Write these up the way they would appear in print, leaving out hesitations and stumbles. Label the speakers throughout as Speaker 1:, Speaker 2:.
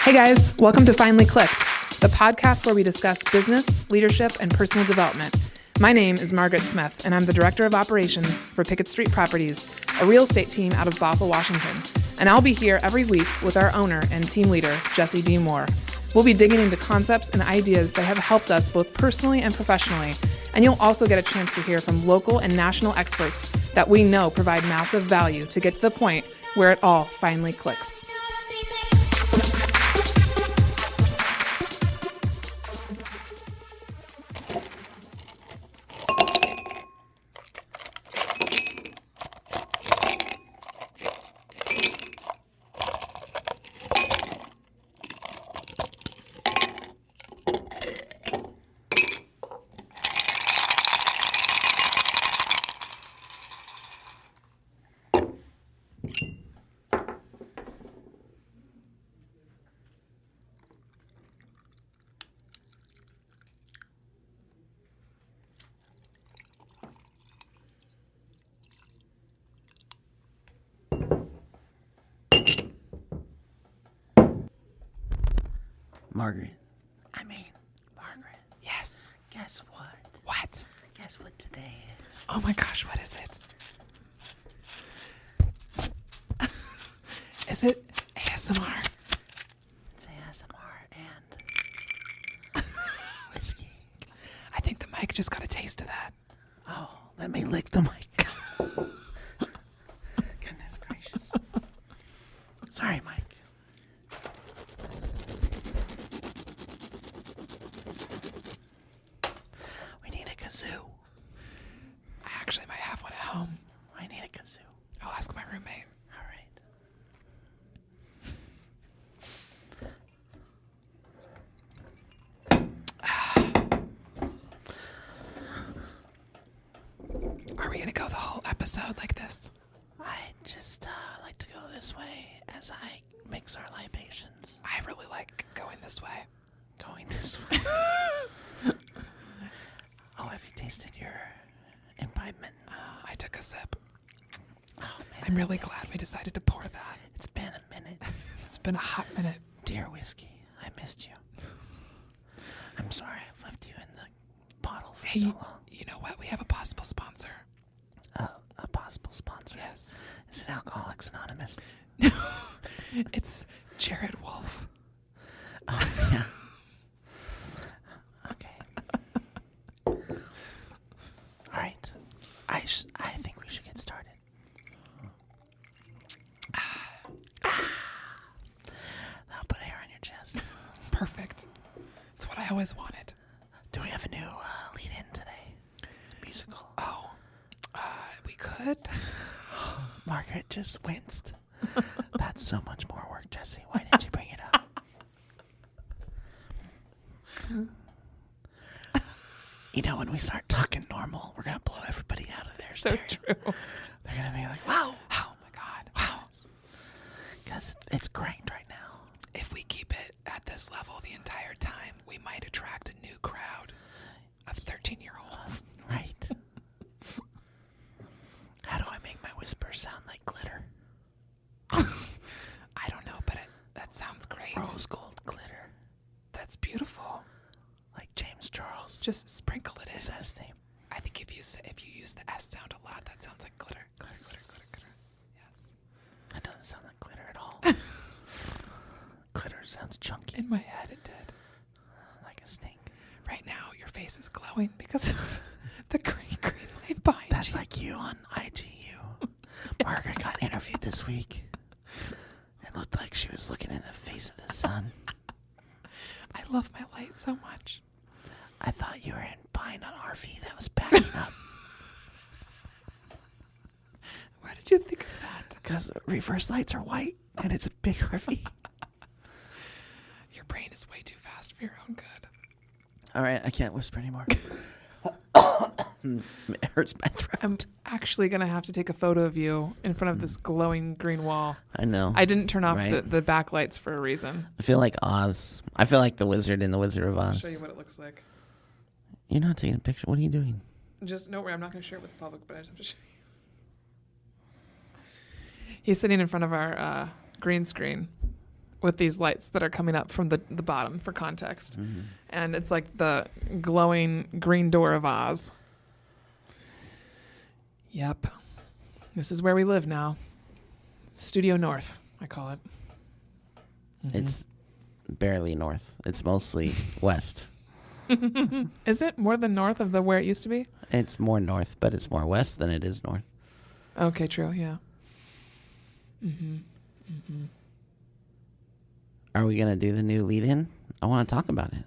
Speaker 1: Hey guys, welcome to Finally Clicked, the podcast where we discuss business, leadership, and personal development. My name is Margaret Smith, and I'm the Director of Operations for Pickett Street Properties, a real estate team out of Bothell, Washington. And I'll be here every week with our owner and team leader, Jesse D. Moore. We'll be digging into concepts and ideas that have helped us both personally and professionally. And you'll also get a chance to hear from local and national experts that we know provide massive value to get to the point where it all finally clicks.
Speaker 2: Margaret.
Speaker 1: Margaret. Yes.
Speaker 2: Guess what?
Speaker 1: What?
Speaker 2: Guess what today is?
Speaker 1: Oh my gosh, what is it? Is it ASMR?
Speaker 2: It's ASMR and whiskey.
Speaker 1: I think the mic just got a taste of that.
Speaker 2: Oh, let me lick the mic. Goodness gracious. Sorry, Mike. We need a kazoo.
Speaker 1: I actually might have one at home.
Speaker 2: I need a kazoo.
Speaker 1: I'll ask my roommate.
Speaker 2: All right.
Speaker 1: Are we going to go the whole episode like this?
Speaker 2: I just like to go this way as I mix our libations.
Speaker 1: I really like going this way.
Speaker 2: Going this way. Oh, have you tasted your imbibement?
Speaker 1: I took a sip.
Speaker 2: Oh, man.
Speaker 1: I'm really glad we decided to pour that.
Speaker 2: It's been a minute.
Speaker 1: It's been a hot minute.
Speaker 2: Dear whiskey, I missed you. I'm sorry I've left you in the bottle for
Speaker 1: Hey,
Speaker 2: so long.
Speaker 1: you know what? We have a possible sponsor.
Speaker 2: A possible sponsor.
Speaker 1: Yes.
Speaker 2: Is it Alcoholics Anonymous?
Speaker 1: It's Jared Wolf.
Speaker 2: Oh, yeah. Okay. All right. I think we should get started. That'll put hair on your chest.
Speaker 1: Perfect. It's what I always wanted.
Speaker 2: Do we have a new lead-in today? Musical.
Speaker 1: Oh, we could.
Speaker 2: Margaret just winced. That's so much more work, Jesse. Why didn't you bring it up? You know, when we start talking normal, we're going to blow everybody out of their
Speaker 1: So
Speaker 2: stereo.
Speaker 1: true.
Speaker 2: They're going to be like, wow.
Speaker 1: Oh my God. Wow.
Speaker 2: Because it's cranked right now.
Speaker 1: If we keep it at this level the entire time, we might attract a new crowd of 13-year-olds.
Speaker 2: Right. How do I make my whispers sound like glitter?
Speaker 1: I don't know, but that sounds great.
Speaker 2: Rose gold glitter.
Speaker 1: That's beautiful.
Speaker 2: Like James Charles.
Speaker 1: Just sprinkle it in.
Speaker 2: Is that his name?
Speaker 1: I think if you use the S sound a lot, that sounds like glitter. Glitter, glitter, glitter, glitter. Yes.
Speaker 2: That doesn't sound like glitter at all. Glitter sounds chunky.
Speaker 1: In my head, it did.
Speaker 2: Like a snake.
Speaker 1: Right now, your face is glowing because of the green light behind
Speaker 2: That's
Speaker 1: you.
Speaker 2: like you on IGU. Margaret got interviewed this week. It looked like she was looking in the face of the sun.
Speaker 1: I love my light so much.
Speaker 2: I thought you were behind an RV that was backing up.
Speaker 1: Why did you think of that?
Speaker 2: Because reverse lights are white and it's a big RV.
Speaker 1: Your brain is way too fast for your own good.
Speaker 2: All right, I can't whisper anymore. It hurts my throat.
Speaker 1: I'm actually going to have to take a photo of you in front of this glowing green wall.
Speaker 2: I know.
Speaker 1: I didn't turn off
Speaker 2: Right?
Speaker 1: the backlights for a reason.
Speaker 2: I feel like Oz. I feel like the wizard in The Wizard of
Speaker 1: I'll
Speaker 2: Oz.
Speaker 1: show you what it looks like.
Speaker 2: You're not taking a picture. What are you doing?
Speaker 1: Just no worry, I'm not going to share it with the public, but I just have to show you. He's sitting in front of our green screen with these lights that are coming up from the bottom for context. And it's like the glowing green door of Oz. Yep. This is where we live now. Studio North, I call it.
Speaker 2: It's barely north. It's mostly west.
Speaker 1: Is it more than north of where it used to be?
Speaker 2: It's more north, but it's more west than it is north.
Speaker 1: Okay, true, yeah.
Speaker 2: Are we going to do the new lead-in? I want to talk about it.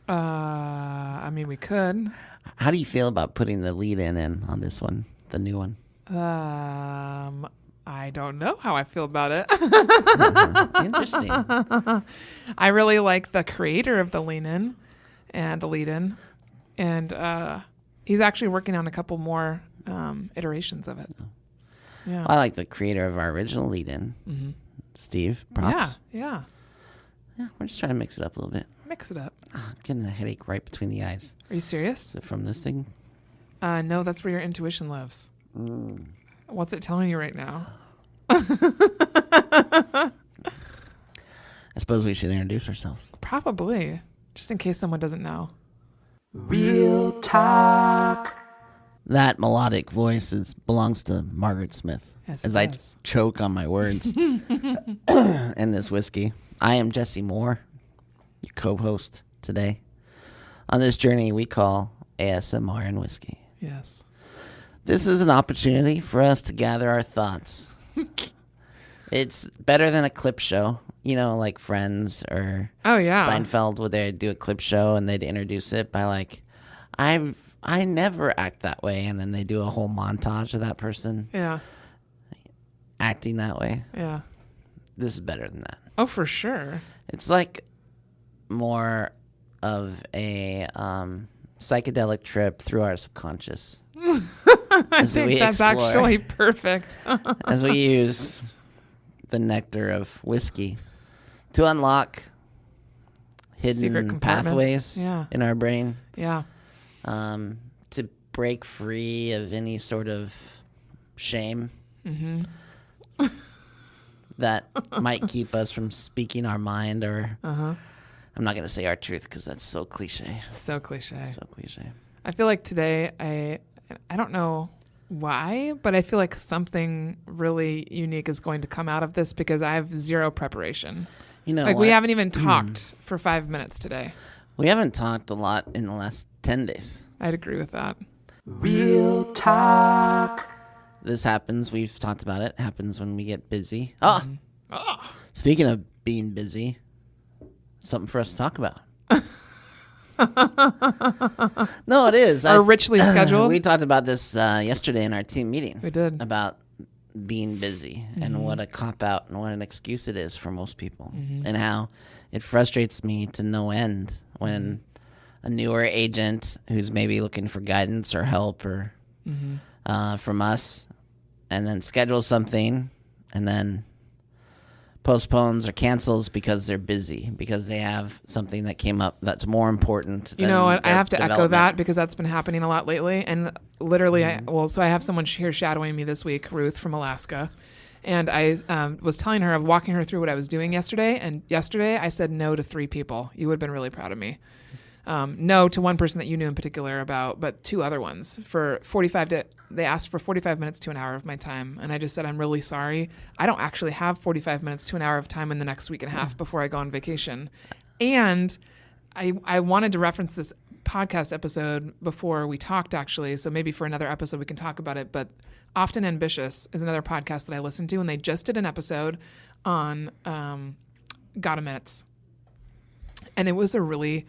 Speaker 1: I mean, we could.
Speaker 2: How do you feel about putting the lead-in on this one, the new one?
Speaker 1: I don't know how I feel about it.
Speaker 2: Interesting.
Speaker 1: I really like the creator of the lean-in and the lead-in. And he's actually working on a couple more iterations of it. Yeah.
Speaker 2: I like the creator of our original lead-in, Steve. Props.
Speaker 1: Yeah.
Speaker 2: Yeah, we're just trying to mix it up a little bit.
Speaker 1: Mix it up.
Speaker 2: I'm getting a headache right between the eyes.
Speaker 1: Are you serious?
Speaker 2: Is it from this thing?
Speaker 1: No, that's where your intuition lives. What's it telling you right now?
Speaker 2: I suppose we should introduce ourselves.
Speaker 1: Probably. Just in case someone doesn't know.
Speaker 2: Real talk. That melodic voice belongs to Margaret Smith.
Speaker 1: Yes,
Speaker 2: as
Speaker 1: it
Speaker 2: I
Speaker 1: does.
Speaker 2: choke on my words and this whiskey. I am Jesse Moore, your co-host today on this journey we call ASMR and whiskey.
Speaker 1: Yes.
Speaker 2: This is an opportunity for us to gather our thoughts. It's better than a clip show, like Friends or Seinfeld, where they do a clip show and they'd introduce it by like, I never act that way, and then they do a whole montage of that person acting that way.
Speaker 1: Yeah.
Speaker 2: This is better than that.
Speaker 1: Oh, for sure.
Speaker 2: It's like more of a psychedelic trip through our subconscious.
Speaker 1: I think that's actually perfect.
Speaker 2: As we use the nectar of whiskey to unlock hidden pathways in our brain.
Speaker 1: Yeah.
Speaker 2: To break free of any sort of shame that might keep us from speaking our mind or I'm not going to say our truth because that's so cliche.
Speaker 1: So cliche.
Speaker 2: So cliche.
Speaker 1: I feel like today, I don't know why, but I feel like something really unique is going to come out of this because I have zero preparation. We haven't even talked for 5 minutes today.
Speaker 2: We haven't talked a lot in the last 10 days.
Speaker 1: I'd agree with that.
Speaker 2: Real talk. This happens. We've talked about it. Happens when we get busy. Speaking of being busy, something for us to talk about. No, it is.
Speaker 1: Our richly scheduled.
Speaker 2: We talked about this yesterday in our team meeting.
Speaker 1: We did.
Speaker 2: About being busy and what a cop-out and what an excuse it is for most people. And how it frustrates me to no end when a newer agent who's maybe looking for guidance or help or from us and then schedules something and then postpones or cancels because they're busy, because they have something that came up that's more important.
Speaker 1: You know what? I have to echo that because that's been happening a lot lately. And literally, so I have someone here shadowing me this week, Ruth from Alaska. And I was telling her, of walking her through what I was doing yesterday. And yesterday I said no to 3 people. You would have been really proud of me. No to one person that you knew in particular about, but 2 other ones they asked for 45 minutes to an hour of my time. And I just said, I'm really sorry. I don't actually have 45 minutes to an hour of time in the next week and a half before I go on vacation. And I wanted to reference this podcast episode before we talked, actually. So maybe for another episode, we can talk about it. But Often Ambitious is another podcast that I listen to. And they just did an episode on Gotta Minutes. And it was a really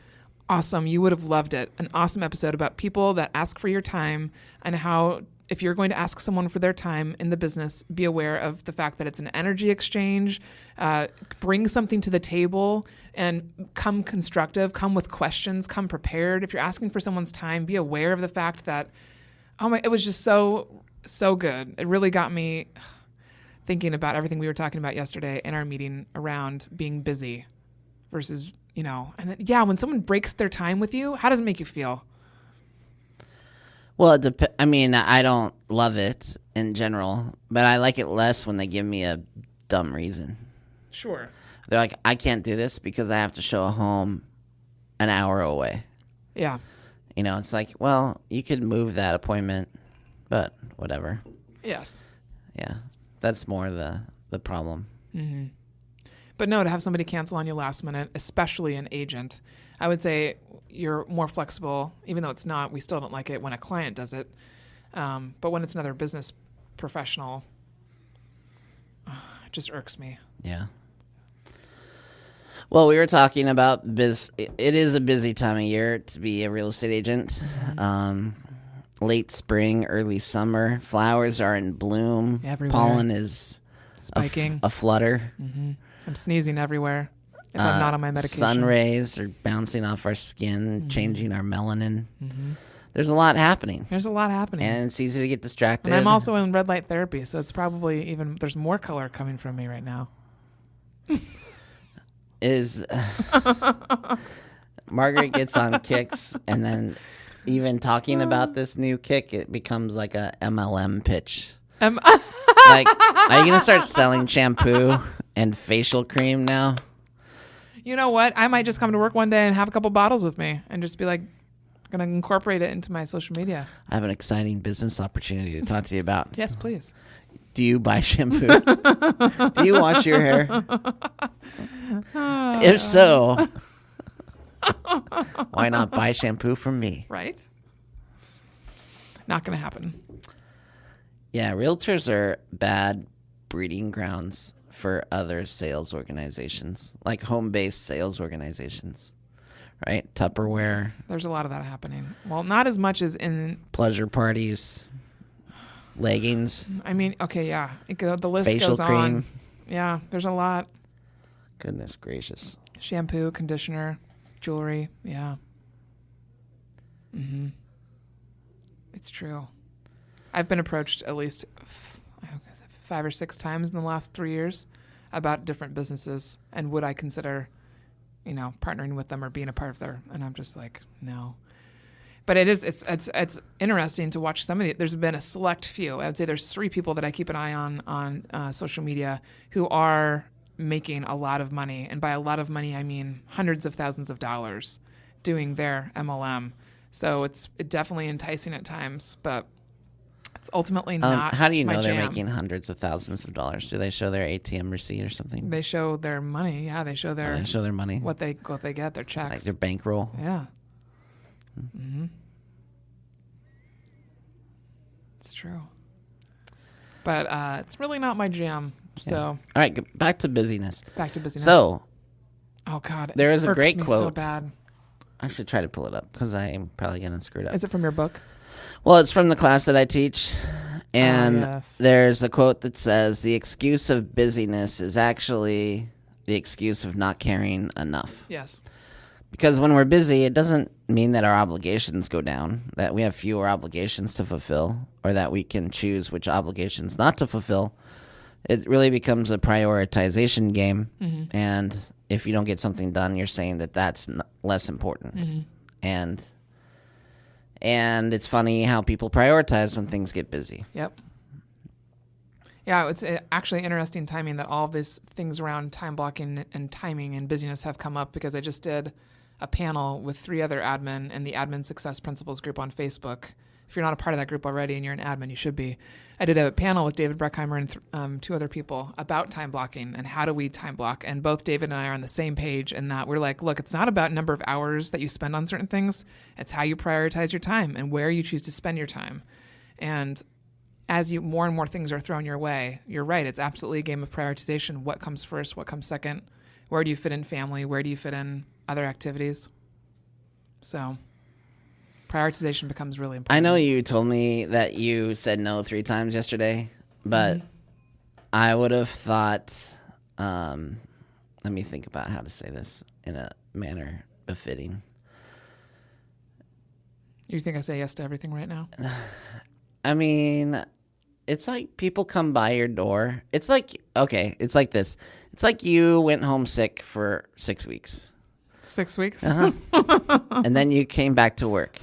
Speaker 1: awesome, you would have loved it, an awesome episode about people that ask for your time and how if you're going to ask someone for their time in the business, be aware of the fact that it's an energy exchange, bring something to the table and come constructive, come with questions, come prepared. If you're asking for someone's time, be aware of the fact that, it was just so good. It really got me thinking about everything we were talking about yesterday in our meeting around being busy versus, and then, when someone breaks their time with you, how does it make you feel?
Speaker 2: Well, I don't love it in general, but I like it less when they give me a dumb reason.
Speaker 1: Sure.
Speaker 2: They're like, I can't do this because I have to show a home an hour away.
Speaker 1: Yeah.
Speaker 2: It's like, well, you could move that appointment, but whatever.
Speaker 1: Yes.
Speaker 2: Yeah, that's more the problem.
Speaker 1: Mm-hmm. But no, to have somebody cancel on you last minute, especially an agent, I would say you're more flexible, even though it's not. We still don't like it when a client does it. But when it's another business professional, it just irks me.
Speaker 2: Yeah. Well, we were talking about it is a busy time of year to be a real estate agent. Late spring, early summer. Flowers are in bloom.
Speaker 1: Everywhere.
Speaker 2: Pollen is
Speaker 1: spiking.
Speaker 2: A flutter.
Speaker 1: Mm-hmm. I'm sneezing everywhere if I'm not on my medication.
Speaker 2: Sun rays are bouncing off our skin, changing our melanin.
Speaker 1: Mm-hmm.
Speaker 2: There's a lot happening.
Speaker 1: And
Speaker 2: it's easy to get distracted.
Speaker 1: And I'm also in red light therapy, so it's probably there's more color coming from me right now.
Speaker 2: Margaret gets on kicks, and then even talking about this new kick, it becomes like a MLM pitch. Like, are you going to start selling shampoo and facial cream now?
Speaker 1: You know what? I might just come to work one day and have a couple bottles with me and just be like, going to incorporate it into my social media.
Speaker 2: I have an exciting business opportunity to talk to you about.
Speaker 1: Yes, please.
Speaker 2: Do you buy shampoo? Do you wash your hair? If so, why not buy shampoo from me?
Speaker 1: Right? Not going to happen.
Speaker 2: Yeah, realtors are bad breeding grounds for other sales organizations, like home-based sales organizations, right? Tupperware.
Speaker 1: There's a lot of that happening. Well, not as much as in...
Speaker 2: pleasure parties, leggings.
Speaker 1: I mean, okay, yeah. The list
Speaker 2: facial
Speaker 1: goes
Speaker 2: cream.
Speaker 1: on. Yeah, there's a lot.
Speaker 2: Goodness gracious.
Speaker 1: Shampoo, conditioner, jewelry, yeah. Mm-hmm. It's true. I've been approached at least 5 or 6 times in the last 3 years about different businesses and would I consider, partnering with them or being a part of their, and I'm just like, no. But it's interesting to watch some of the, there's been a select few. I would say there's 3 people that I keep an eye on social media who are making a lot of money. And by a lot of money, I mean hundreds of thousands of dollars doing their MLM. So it's definitely enticing at times, but it's ultimately not.
Speaker 2: How do you know they're
Speaker 1: jam.
Speaker 2: making hundreds of thousands of dollars? Do they show their ATM receipt or something?
Speaker 1: They show their money. Yeah, they show their
Speaker 2: money.
Speaker 1: What they get, their checks,
Speaker 2: like their bankroll.
Speaker 1: Yeah. Mm-hmm. It's true. But it's really not my jam. So.
Speaker 2: Yeah. All right, back to busyness.
Speaker 1: So. Oh God.
Speaker 2: There is a great quote.
Speaker 1: So bad.
Speaker 2: I should try to pull it up because I'm probably gonna screw it up.
Speaker 1: Is it from your book?
Speaker 2: Well, it's from the class that I teach. And
Speaker 1: yes.
Speaker 2: There's a quote that says, the excuse of busyness is actually the excuse of not caring enough.
Speaker 1: Yes.
Speaker 2: Because when we're busy, it doesn't mean that our obligations go down, that we have fewer obligations to fulfill, or that we can choose which obligations not to fulfill. It really becomes a prioritization game. Mm-hmm. And if you don't get something done, you're saying that that's less important. Mm-hmm. And it's funny how people prioritize when things get busy.
Speaker 1: Yep. Yeah, it's actually interesting timing that all these things around time blocking and timing and busyness have come up because I just did a panel with 3 other admin in the Admin Success Principles group on Facebook. If you're not a part of that group already and you're an admin, you should be. I did a panel with David Breckheimer and 2 other people about time blocking and how do we time block. And both David and I are on the same page in that we're like, look, it's not about number of hours that you spend on certain things. It's how you prioritize your time and where you choose to spend your time. And as more and more things are thrown your way, you're right. It's absolutely a game of prioritization. What comes first? What comes second? Where do you fit in family? Where do you fit in other activities? So prioritization becomes really important.
Speaker 2: I know you told me that you said no 3 times yesterday, but I would have thought, let me think about how to say this in a manner befitting.
Speaker 1: You think I say yes to everything right now?
Speaker 2: I mean, it's like people come by your door. It's like, okay, it's like this. It's like you went home sick for 6 weeks.
Speaker 1: 6 weeks?
Speaker 2: Uh-huh. And then you came back to work.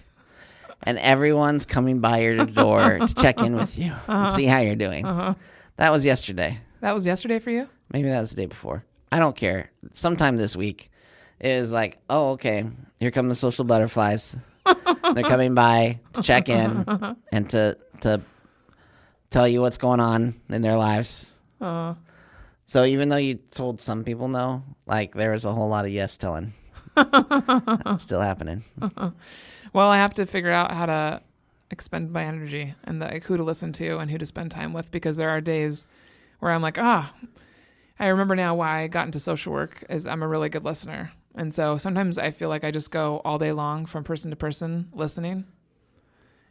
Speaker 2: And everyone's coming by your door to check in with you and see how you're doing. Uh-huh. That was yesterday.
Speaker 1: That was yesterday for you?
Speaker 2: Maybe that was the day before. I don't care. Sometime this week, it was like, oh, okay, here come the social butterflies. They're coming by to check in and to tell you what's going on in their lives. So even though you told some people no, like there was a whole lot of yes telling. That's still happening.
Speaker 1: Well, I have to figure out how to expend my energy and like who to listen to and who to spend time with, because there are days where I'm like, I remember now why I got into social work is I'm a really good listener. And so sometimes I feel like I just go all day long from person to person listening.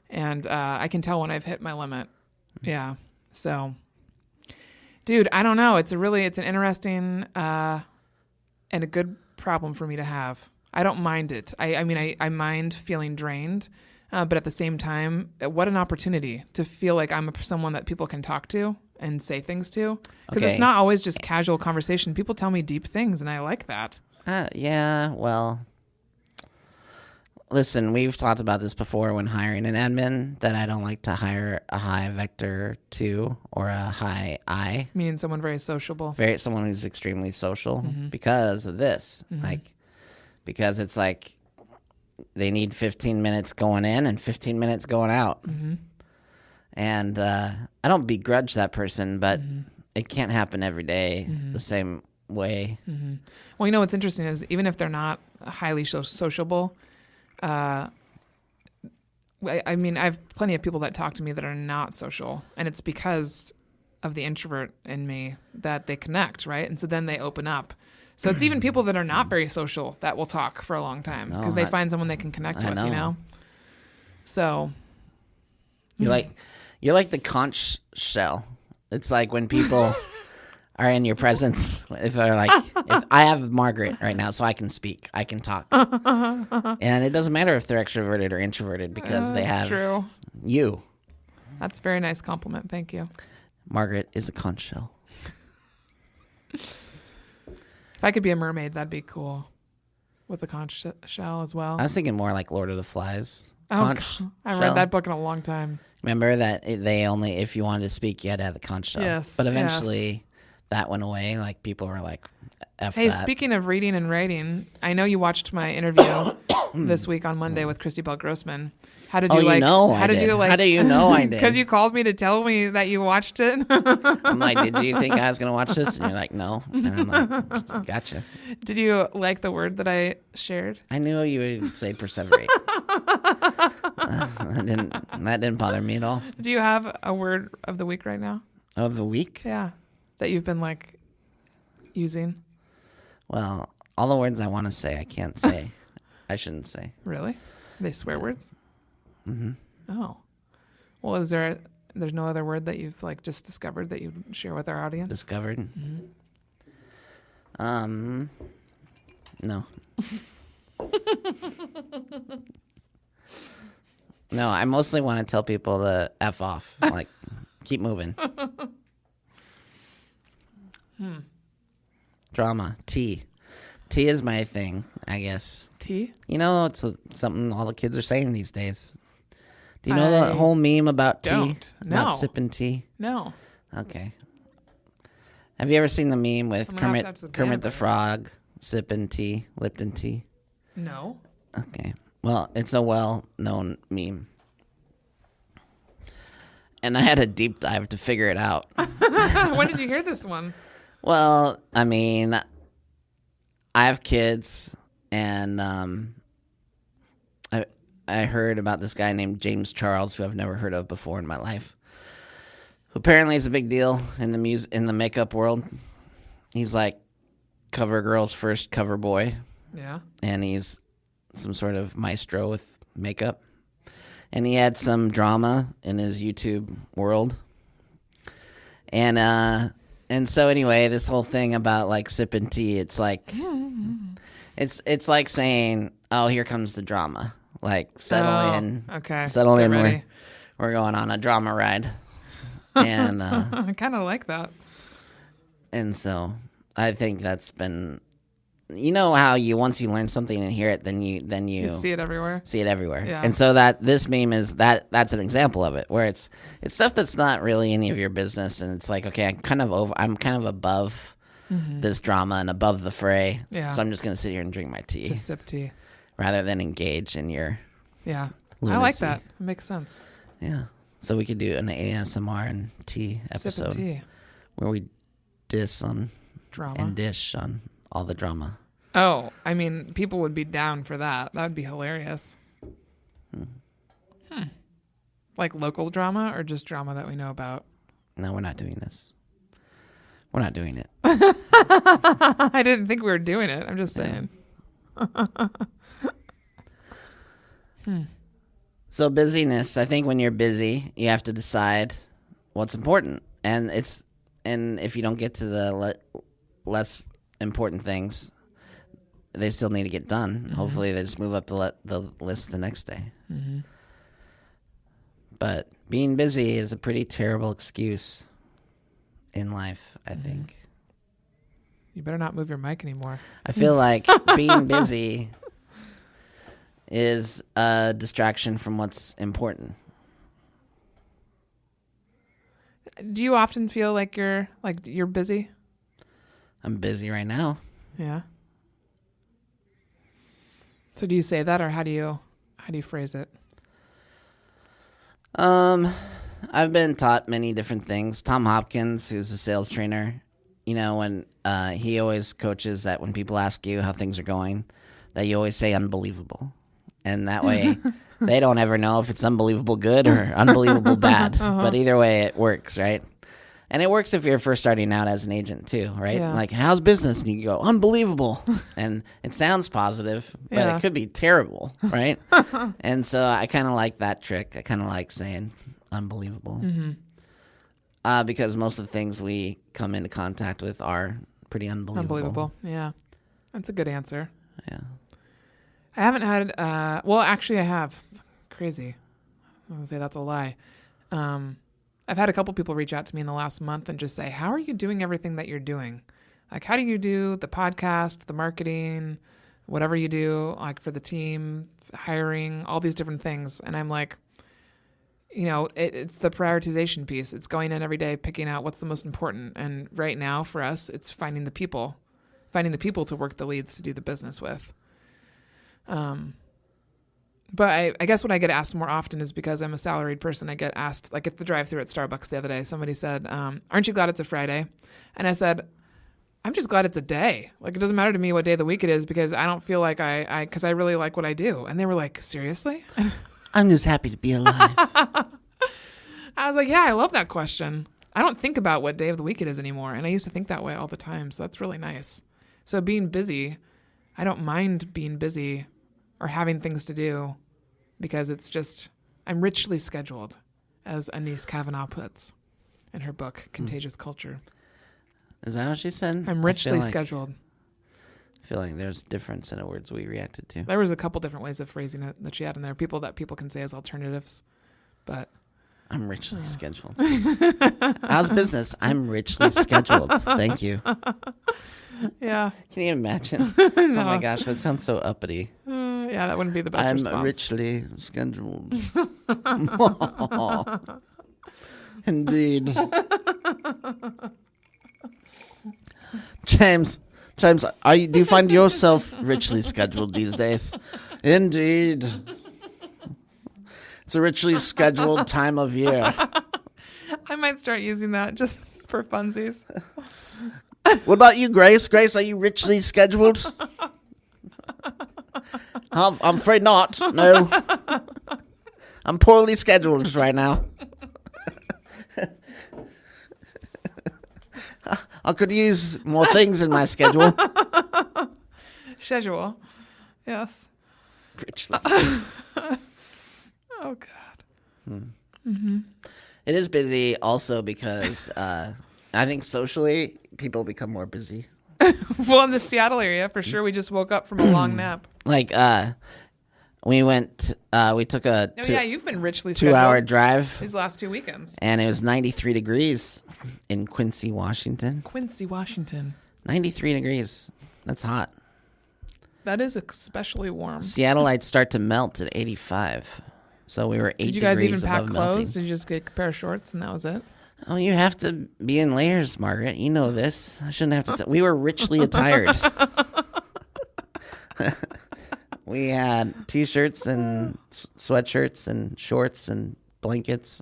Speaker 1: And I can tell when I've hit my limit. Yeah. So, dude, I don't know. It's an interesting and a good problem for me to have. I don't mind it. I mean, I mind feeling drained. But at the same time, what an opportunity to feel like I'm someone that people can talk to and say things to. Because it's not always just casual conversation. People tell me deep things, and I like that.
Speaker 2: Yeah, well, listen, we've talked about this before when hiring an admin, that I don't like to hire a high vector 2 or a high I.
Speaker 1: Meaning someone very sociable.
Speaker 2: Someone who's extremely social because of this. Because it's like they need 15 minutes going in and 15 minutes going out. And I don't begrudge that person, but it can't happen every day the same way.
Speaker 1: Well, you know what's interesting is even if they're not highly sociable, I mean, I have plenty of people that talk to me that are not social, and it's because of the introvert in me that they connect, right? And so then they open up. So it's even people that are not very social that will talk for a long time because they find someone they can connect with, you know? So
Speaker 2: you're like the conch shell. It's like when people are in your presence, if they're like, if I have Margaret right now, so I can speak, I can talk. And it doesn't matter if they're extroverted or introverted because they have you.
Speaker 1: That's a very nice compliment. Thank you.
Speaker 2: Margaret is a conch shell.
Speaker 1: If I could be a mermaid, that'd be cool. With a conch shell as well.
Speaker 2: I was thinking more like Lord of the Flies.
Speaker 1: Conch I haven't read that book in a long time.
Speaker 2: Remember that they only, if you wanted to speak, you had to have the conch shell.
Speaker 1: Yes.
Speaker 2: But eventually that went away. Like people were like, F
Speaker 1: hey,
Speaker 2: that.
Speaker 1: Speaking of reading and writing, I know you watched my interview this week on Monday with Christy Bell Grossman. How did you like?
Speaker 2: How do you know I did?
Speaker 1: Because you called me to tell me that you watched it.
Speaker 2: I'm like, did you think I was gonna watch this? And you're like, no. And I'm like, gotcha.
Speaker 1: Did you like the word that I shared?
Speaker 2: I knew you would say perseverate. That didn't bother me at all.
Speaker 1: Do you have a word of the week right now?
Speaker 2: Of the week?
Speaker 1: Yeah, that you've been like using.
Speaker 2: Well, all the words I want to say, I can't say. I shouldn't say.
Speaker 1: Really? Are they swear words?
Speaker 2: Mm-hmm.
Speaker 1: Oh. Well, there's no other word that you've like just discovered that you'd share with our audience?
Speaker 2: Discovered?
Speaker 1: Mm-hmm.
Speaker 2: No. No, I mostly want to tell people to F off. Like, keep moving. Drama. Tea. Tea is my thing, I guess.
Speaker 1: Tea?
Speaker 2: You know, it's something all the kids are saying these days. Do you know the whole meme about tea?
Speaker 1: Don't. No.
Speaker 2: About sipping tea?
Speaker 1: No.
Speaker 2: Okay. Have you ever seen the meme with Kermit the Frog sipping tea, Lipton tea?
Speaker 1: No.
Speaker 2: Okay. Well, it's a well-known meme. And I had a deep dive to figure it out.
Speaker 1: When did you hear this one?
Speaker 2: Well, I mean, I have kids, and I heard about this guy named James Charles, who I've never heard of before in my life. Who apparently is a big deal in the makeup world. He's like CoverGirl's first cover boy.
Speaker 1: Yeah. And
Speaker 2: he's some sort of maestro with makeup. And he had some drama in his YouTube world. And so anyway, this whole thing about like sipping tea, it's like it's like saying, "Oh, here comes the drama." Like settle in.
Speaker 1: Okay.
Speaker 2: Settle
Speaker 1: Get
Speaker 2: in.
Speaker 1: Ready.
Speaker 2: We're going on a drama ride. And
Speaker 1: I kind of like that.
Speaker 2: And so I think that's been, you know how once you learn something and hear it, then you
Speaker 1: see it everywhere.
Speaker 2: See it everywhere.
Speaker 1: Yeah.
Speaker 2: And so that this meme is that's an example of it, where it's stuff that's not really any of your business, and it's like, okay, I'm kind of above this drama and above the fray.
Speaker 1: Yeah.
Speaker 2: So I'm just going to sit here and drink my tea
Speaker 1: Just sip tea.
Speaker 2: rather than engage in your
Speaker 1: Yeah.
Speaker 2: lunacy.
Speaker 1: I like that. It makes sense.
Speaker 2: Yeah. So we could do an ASMR and tea episode
Speaker 1: Sip tea.
Speaker 2: where we diss on
Speaker 1: Drama.
Speaker 2: and dish on all the drama.
Speaker 1: Oh, I mean, people would be down for that. That would be hilarious. Like local drama or just drama that we know about?
Speaker 2: No, we're not doing this. We're not doing it.
Speaker 1: I didn't think we were doing it. I'm just saying.
Speaker 2: So busyness, I think when you're busy, you have to decide what's important. And if you don't get to the less important things, they still need to get done. Hopefully they just move up the list the next day. But being busy is a pretty terrible excuse in life, I think.
Speaker 1: You better not move your mic anymore.
Speaker 2: I feel like being busy is a distraction from what's important.
Speaker 1: Do you often feel like you're busy?
Speaker 2: I'm busy right now.
Speaker 1: Yeah. So do you say that, or how do you phrase it?
Speaker 2: I've been taught many different things. Tom Hopkins, who's a sales trainer, when he always coaches that when people ask you how things are going, that you always say unbelievable. And that way they don't ever know if it's unbelievable good or unbelievable bad. But either way, it works, right? And it works if you're first starting out as an agent too, right?
Speaker 1: Yeah.
Speaker 2: Like, how's business? And you go, unbelievable. And it sounds positive, but
Speaker 1: Yeah.
Speaker 2: it could be terrible, right? And so I kind of like that trick. I kind of like saying unbelievable. Because most of the things we come into contact with are pretty unbelievable.
Speaker 1: Unbelievable. Yeah. That's a good answer.
Speaker 2: Yeah.
Speaker 1: I haven't had, well, actually I have. It's crazy. I'm going to say that's a lie. I've had a couple people reach out to me in the last month and just say, how are you doing everything that you're doing? Like, how do you do the podcast, the marketing, whatever you do, like for the team, hiring, all these different things? And I'm like, it's the prioritization piece. It's going in every day, picking out what's the most important. And right now for us, it's finding the people to work the leads to do the business with. But I guess what I get asked more often is because I'm a salaried person. I get asked, like at the drive-thru at Starbucks the other day, somebody said, aren't you glad it's a Friday? And I said, I'm just glad it's a day. Like, it doesn't matter to me what day of the week it is because I don't feel like because I really like what I do. And they were like, seriously?
Speaker 2: I'm just happy to be alive.
Speaker 1: I was like, yeah, I love that question. I don't think about what day of the week it is anymore. And I used to think that way all the time. So that's really nice. So being busy, I don't mind being busy or having things to do because it's just, I'm richly scheduled, as Anise Kavanaugh puts in her book, Contagious Culture.
Speaker 2: Is that what she said?
Speaker 1: I'm richly scheduled.
Speaker 2: I feel like there's difference in the words we reacted to.
Speaker 1: There was a couple different ways of phrasing it that she had in there, people can say as alternatives, but...
Speaker 2: I'm richly scheduled. How's business? I'm richly scheduled. Thank you.
Speaker 1: Yeah.
Speaker 2: Can you imagine? No. Oh my gosh, that sounds so uppity.
Speaker 1: Yeah, that wouldn't be the best response.
Speaker 2: I'm richly scheduled. Indeed. James, do you find yourself richly scheduled these days? Indeed. It's a richly scheduled time of year.
Speaker 1: I might start using that just for funsies.
Speaker 2: What about you, Grace? Grace, are you richly scheduled? I'm afraid not. No. I'm poorly scheduled right now. I could use more things in my schedule.
Speaker 1: Schedule. Yes.
Speaker 2: Richly.
Speaker 1: Oh, God.
Speaker 2: Mm-hmm. It is busy also because I think socially people become more busy.
Speaker 1: Well, in the Seattle area, for sure, we just woke up from a long nap.
Speaker 2: Like, we took a
Speaker 1: you've been richly scheduled
Speaker 2: 2-hour drive
Speaker 1: these last 2 weekends.
Speaker 2: And it was 93 degrees in Quincy, Washington. 93 degrees. That's hot.
Speaker 1: That is especially warm.
Speaker 2: Seattleites start to melt at 85. So we were 8 degrees above melting.
Speaker 1: Did you guys even pack clothes? Did you just get a pair of shorts and that was it?
Speaker 2: Oh, you have to be in layers, Margaret. You know this. I shouldn't have to. We were richly attired. We had T-shirts and sweatshirts and shorts and blankets.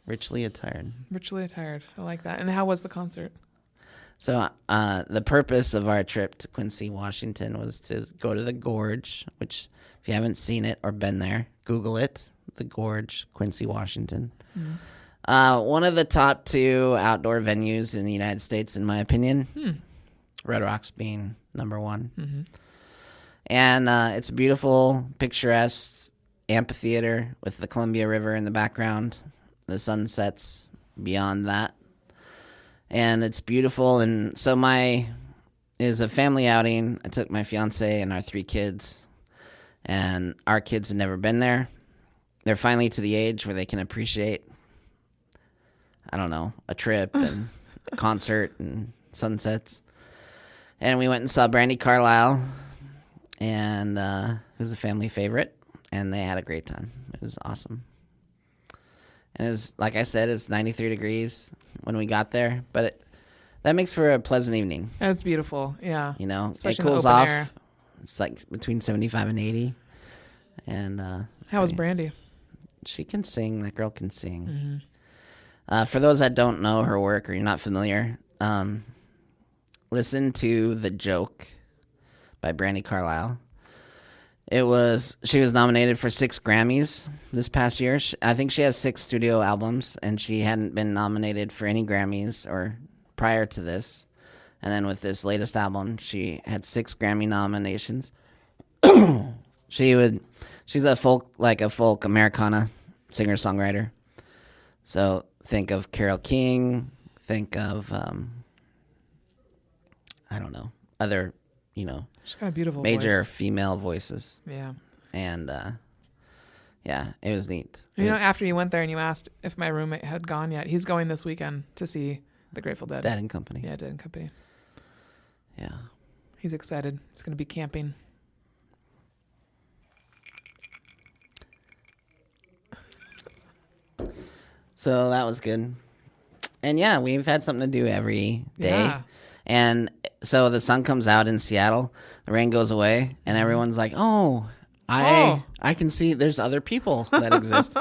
Speaker 2: Richly attired.
Speaker 1: Richly attired. I like that. And how was the concert?
Speaker 2: So the purpose of our trip to Quincy, Washington was to go to the Gorge, which if you haven't seen it or been there, Google it. The Gorge, Quincy, Washington. One of the top 2 outdoor venues in the United States, in my opinion. Red Rocks being number 1. And it's a beautiful, picturesque amphitheater with the Columbia River in the background. The sun sets beyond that. And it's beautiful. And so it was a family outing. I took my fiance and our 3 kids. And our kids had never been there. They're finally to the age where they can appreciate, I don't know, a trip and a concert and sunsets. And we went and saw Brandi Carlile. And it was a family favorite. And they had a great time. It was awesome. And it was, like I said, it's 93 degrees when we got there. But that makes for a pleasant evening.
Speaker 1: That's beautiful, yeah.
Speaker 2: You know,
Speaker 1: especially
Speaker 2: it cools
Speaker 1: in the open
Speaker 2: off.
Speaker 1: air.
Speaker 2: It's like between 75 and 80. And
Speaker 1: how was Brandi?
Speaker 2: She can sing. That girl can sing. For those that don't know her work or you're not familiar, listen to The Joke by Brandi Carlile. She was nominated for 6 Grammys this past year. I think she has 6 studio albums, and she hadn't been nominated for any Grammys or prior to this. And then with this latest album, she had 6 Grammy nominations. She's a folk Americana singer-songwriter. So think of Carole King, think of I don't know, other,
Speaker 1: She's got a beautiful
Speaker 2: major
Speaker 1: voice.
Speaker 2: female voices.
Speaker 1: Yeah.
Speaker 2: And yeah, it was neat.
Speaker 1: After you went there and you asked if my roommate had gone yet, he's going this weekend to see the Grateful Dead.
Speaker 2: Dead and Company.
Speaker 1: Yeah, Dead and Company.
Speaker 2: Yeah.
Speaker 1: He's excited. He's going to be camping.
Speaker 2: So that was good. And yeah, we've had something to do every day.
Speaker 1: Yeah.
Speaker 2: And so the sun comes out in Seattle, the rain goes away, and everyone's like, I can see there's other people that exist.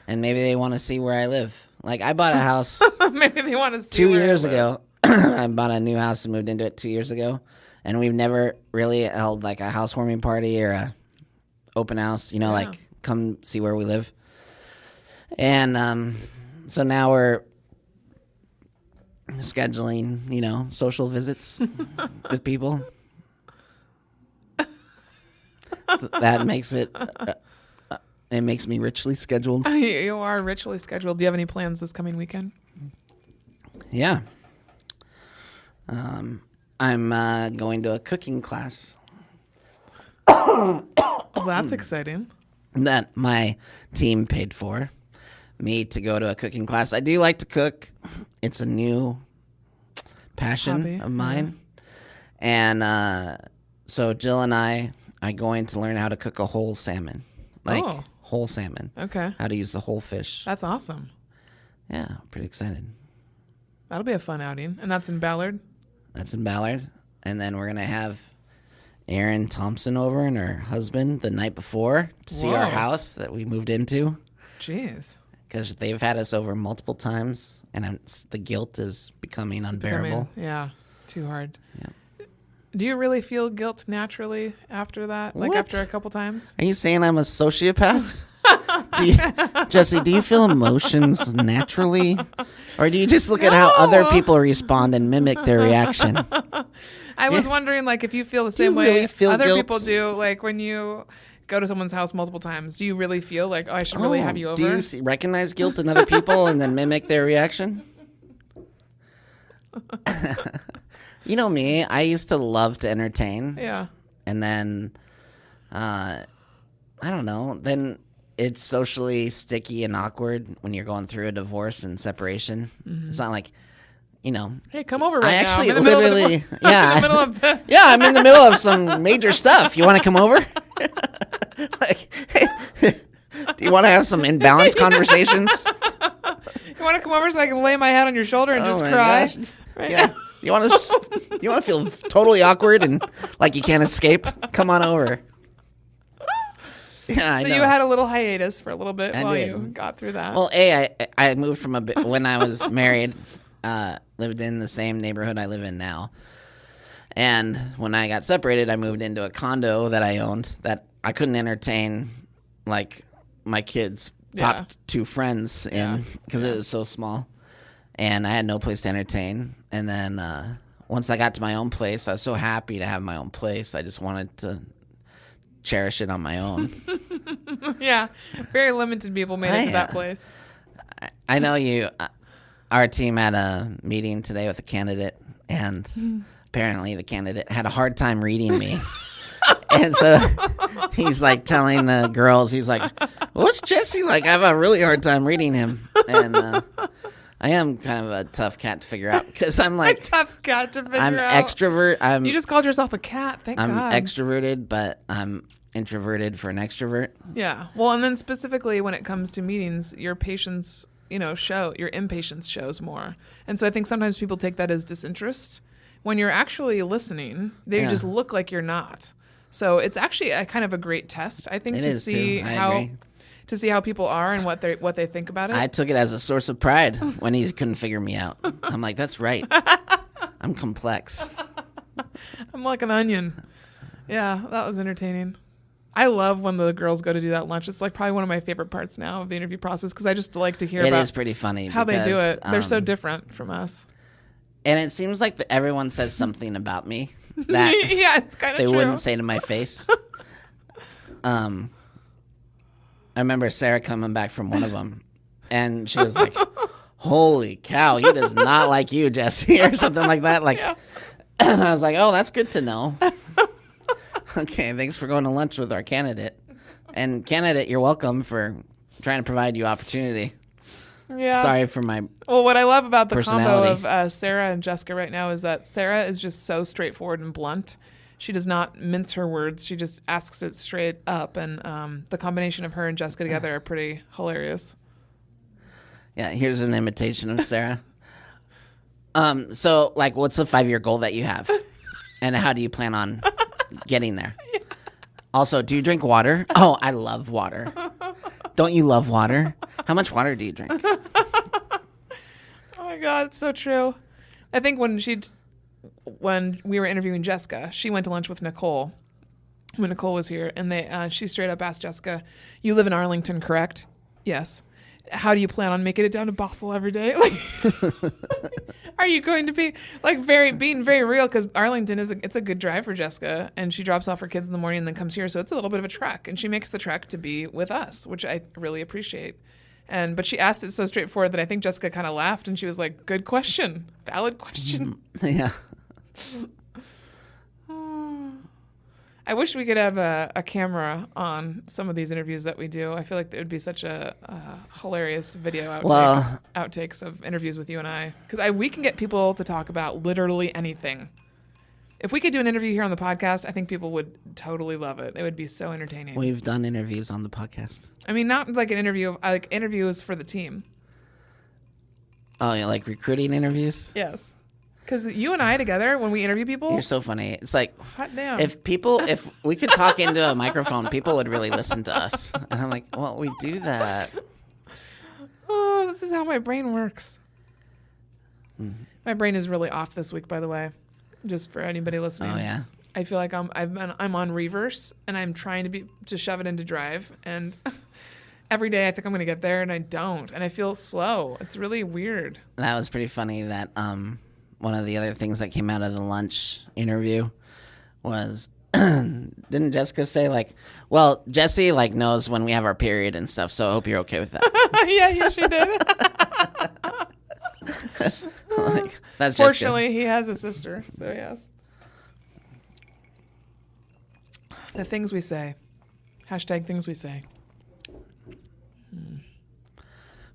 Speaker 2: And maybe they want to see where I live. Like, I bought a house
Speaker 1: Maybe they want to see
Speaker 2: 2
Speaker 1: where I
Speaker 2: years
Speaker 1: live.
Speaker 2: ago. I bought a new house and moved into it 2 years ago. And we've never really held like a housewarming party or a open house, like come see where we live. And so now we're scheduling, social visits with people. So that makes it makes me richly scheduled.
Speaker 1: You are richly scheduled. Do you have any plans this coming weekend?
Speaker 2: Yeah. I'm going to a cooking class.
Speaker 1: Well, that's exciting.
Speaker 2: That my team paid for me to go to a cooking class. I do like to cook. It's a new passion
Speaker 1: Hobby,
Speaker 2: of mine. And so Jill and I are going to learn how to cook a whole salmon. Whole salmon.
Speaker 1: Okay.
Speaker 2: How to use the whole fish.
Speaker 1: That's awesome.
Speaker 2: Yeah, pretty excited.
Speaker 1: That'll be a fun outing. And that's in Ballard?
Speaker 2: That's in Ballard. And then we're going to have Erin Thompson over and her husband the night before to see our house that we moved into.
Speaker 1: Jeez.
Speaker 2: Because they've had us over multiple times, and the guilt is becoming unbearable.
Speaker 1: Too hard.
Speaker 2: Yeah.
Speaker 1: Do you really feel guilt naturally after that? Like
Speaker 2: What?
Speaker 1: after a couple times?
Speaker 2: Are you saying I'm a sociopath? Jesse, do you feel emotions naturally? Or do you just look at how other people respond and mimic their reaction?
Speaker 1: I was wondering, like, if you feel the same way
Speaker 2: really feel
Speaker 1: other
Speaker 2: guilt?
Speaker 1: people do, like when you go to someone's house multiple times, do you really feel like, I should really have you over?
Speaker 2: Do you recognize guilt in other people and then mimic their reaction? You know me, I used to love to entertain.
Speaker 1: Yeah.
Speaker 2: And then, I don't know, then it's socially sticky and awkward when you're going through a divorce and separation. Mm-hmm. It's not like,
Speaker 1: Hey, come over right
Speaker 2: I
Speaker 1: now.
Speaker 2: actually
Speaker 1: I'm in the
Speaker 2: literally,
Speaker 1: I'm in the middle of
Speaker 2: I'm in the middle of some major stuff. You want to come over? Like, hey, do you want to have some imbalanced conversations?
Speaker 1: You want to come over so I can lay my head on your shoulder and just cry?
Speaker 2: Gosh. Right. Yeah. You want to feel totally awkward and like you can't escape? Come on over. Yeah,
Speaker 1: so you had a little hiatus for a little bit while you got through that.
Speaker 2: Well, I moved from when I was married, lived in the same neighborhood I live in now. And when I got separated, I moved into a condo that I owned that I couldn't entertain like my kids' top two friends in because it was so small. And I had no place to entertain. And then once I got to my own place, I was so happy to have my own place. I just wanted to cherish it on my own.
Speaker 1: Yeah. Very limited people made it to that place.
Speaker 2: I know you. Our team had a meeting today with a candidate, and apparently the candidate had a hard time reading me. And so he's like telling the girls, he's like, what's Jesse like? I have a really hard time reading him. And I am kind of a tough cat to figure out because I'm like...
Speaker 1: A tough cat to figure out.
Speaker 2: I'm extrovert.
Speaker 1: You just called yourself a cat. Thank God.
Speaker 2: I'm extroverted, but I'm introverted for an extrovert.
Speaker 1: Yeah. Well, and then specifically when it comes to meetings, your patience, your impatience shows more. And so I think sometimes people take that as disinterest. When you're actually listening, they just look like you're not. So it's actually a kind of a great test, I think, to see how people are and what they think about it.
Speaker 2: I took it as a source of pride when he couldn't figure me out. I'm like, that's right. I'm complex.
Speaker 1: I'm like an onion. Yeah, that was entertaining. I love when the girls go to do that lunch. It's like probably one of my favorite parts now of the interview process because I just like to hear about
Speaker 2: it is pretty funny
Speaker 1: how they do it. They're so different from us.
Speaker 2: And it seems like everyone says something about me that
Speaker 1: it's kind of
Speaker 2: they
Speaker 1: true.
Speaker 2: wouldn't say to my face. I remember Sarah coming back from one of them, and she was like, holy cow, he does not like you, Jesse, or something like that. Like, I was like, oh, that's good to know. Okay, thanks for going to lunch with our candidate. And candidate, you're welcome for trying to provide you opportunity.
Speaker 1: Yeah.
Speaker 2: Sorry for my
Speaker 1: Well, what I love about the combo
Speaker 2: personality.
Speaker 1: of Sarah and Jessica right now is that Sarah is just so straightforward and blunt. She does not mince her words. She just asks it straight up. And the combination of her and Jessica together are pretty hilarious.
Speaker 2: Yeah, here's an imitation of Sarah. So, like, what's the 5-year goal that you have? And how do you plan on getting there? Also, do you drink water? Oh, I love water. Don't you love water? How much water do you drink?
Speaker 1: Oh my God, it's so true. I think when we were interviewing Jessica, she went to lunch with Nicole when Nicole was here, and she straight up asked Jessica, "You live in Arlington, correct?" "Yes." "How do you plan on making it down to Bothell every day?" Like, are you going to be like being very real? Because Arlington it's a good drive for Jessica, and she drops off her kids in the morning and then comes here, so it's a little bit of a trek, and she makes the trek to be with us, which I really appreciate. But she asked it so straightforward that I think Jessica kind of laughed, and she was like, "Good question, valid question."
Speaker 2: Yeah.
Speaker 1: I wish we could have a camera on some of these interviews that we do. I feel like it would be such a hilarious video outtakes of interviews with you and I. Because we can get people to talk about literally anything. If we could do an interview here on the podcast, I think people would totally love it. It would be so entertaining.
Speaker 2: We've done interviews on the podcast.
Speaker 1: I mean, not like an interview, like interviews for the team.
Speaker 2: Oh, yeah, like recruiting interviews?
Speaker 1: Yes. Because you and I together, when we interview people...
Speaker 2: You're so funny. It's like,
Speaker 1: hot damn.
Speaker 2: if we could talk into a microphone, people would really listen to us. And I'm like, well, we do that.
Speaker 1: Oh, this is how my brain works. My brain is really off this week, by the way, just for anybody listening.
Speaker 2: Oh, yeah?
Speaker 1: I feel like I'm on reverse, and I'm trying to shove it into drive, and every day I think I'm going to get there, and I don't, and I feel slow. It's really weird.
Speaker 2: That was pretty funny that... one of the other things that came out of the lunch interview was, didn't Jessica say, like, well, Jesse, like, knows when we have our period and stuff, so I hope you're okay with that.
Speaker 1: Yeah, she did.
Speaker 2: Like, that's
Speaker 1: Fortunately, he has a sister, so yes. The things we say. Hashtag things we say.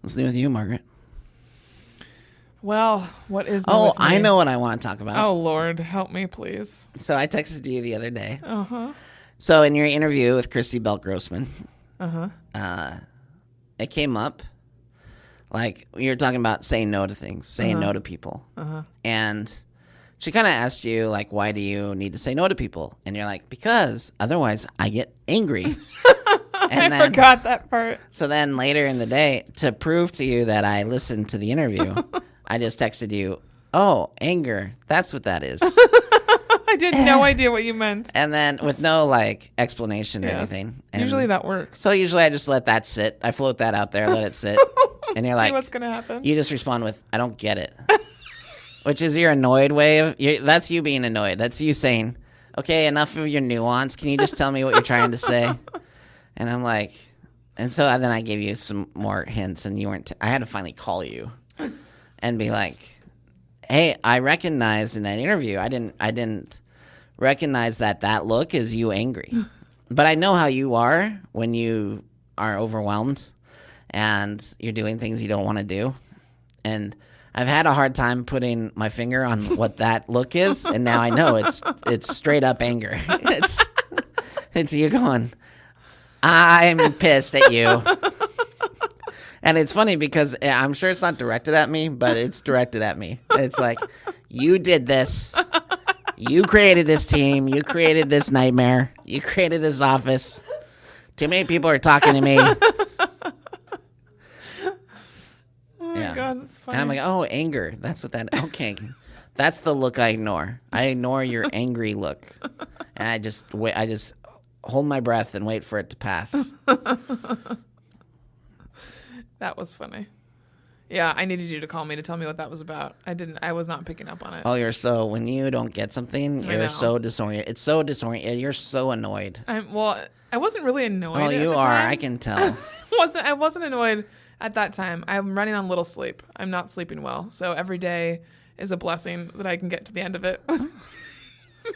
Speaker 2: What's new with you, Margaret?
Speaker 1: Well, what is new
Speaker 2: Oh,
Speaker 1: with me?
Speaker 2: I know what I want to talk about.
Speaker 1: Oh, Lord, help me, please.
Speaker 2: So I texted you the other day.
Speaker 1: Uh-huh.
Speaker 2: So in your interview with Christy Belt Grossman,
Speaker 1: Uh-huh.
Speaker 2: it came up, Like, you're talking about saying no to things, saying no to people. And she kind of asked you, like, why do you need to say no to people? And you're like, because otherwise I get angry.
Speaker 1: And I forgot that part.
Speaker 2: So then later in the day, to prove to you that I listened to the interview, I just texted you, oh, anger, that's what that is.
Speaker 1: I had no idea what you meant.
Speaker 2: And then with no, like, explanation or anything. And
Speaker 1: usually that works.
Speaker 2: So usually I just let that sit. I float that out there, let it sit. And you're
Speaker 1: See
Speaker 2: like,
Speaker 1: what's going to happen.
Speaker 2: You just respond with, I don't get it. Which is your annoyed way of, that's you being annoyed. That's you saying, okay, enough of your nuance. Can you just tell me what you're trying to say? And I'm like, and so then I gave you some more hints, and you weren't, I had to finally call you and be like, hey, I recognized in that interview, I didn't recognize that look is you angry. But I know how you are when you are overwhelmed and you're doing things you don't want to do. And I've had a hard time putting my finger on what that look is, and now I know it's straight up anger. It's you going, I'm pissed at you. And it's funny because I'm sure it's not directed at me, but it's directed at me. It's like, you did this. You created this team. You created this nightmare. You created this office. Too many people are talking to me.
Speaker 1: Oh my God, that's funny.
Speaker 2: And I'm like, oh, anger. That's what that, okay. That's the look I ignore. I ignore your angry look. And I just hold my breath and wait for it to pass.
Speaker 1: That was funny. Yeah, I needed you to call me to tell me what that was about. I was not picking up on it.
Speaker 2: Oh, when you don't get something, you're so disoriented. It's so disoriented. You're so annoyed.
Speaker 1: I wasn't really annoyed.
Speaker 2: Oh, you are. I can tell.
Speaker 1: I wasn't annoyed at that time. I'm running on little sleep. I'm not sleeping well. So every day is a blessing that I can get to the end of it.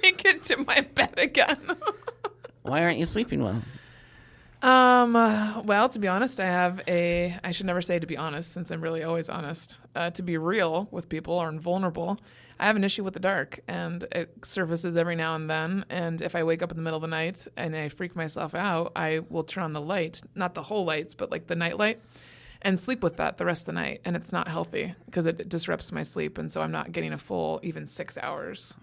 Speaker 1: Make it to my bed again.
Speaker 2: Why aren't you sleeping well?
Speaker 1: Well, to be honest, I should never say to be honest, since I'm really always honest. To be real with people or vulnerable, I have an issue with the dark, and it surfaces every now and then. And if I wake up in the middle of the night and I freak myself out, I will turn on the light, not the whole lights, but like the night light, and sleep with that the rest of the night. And it's not healthy because it disrupts my sleep. And so I'm not getting a full even 6 hours.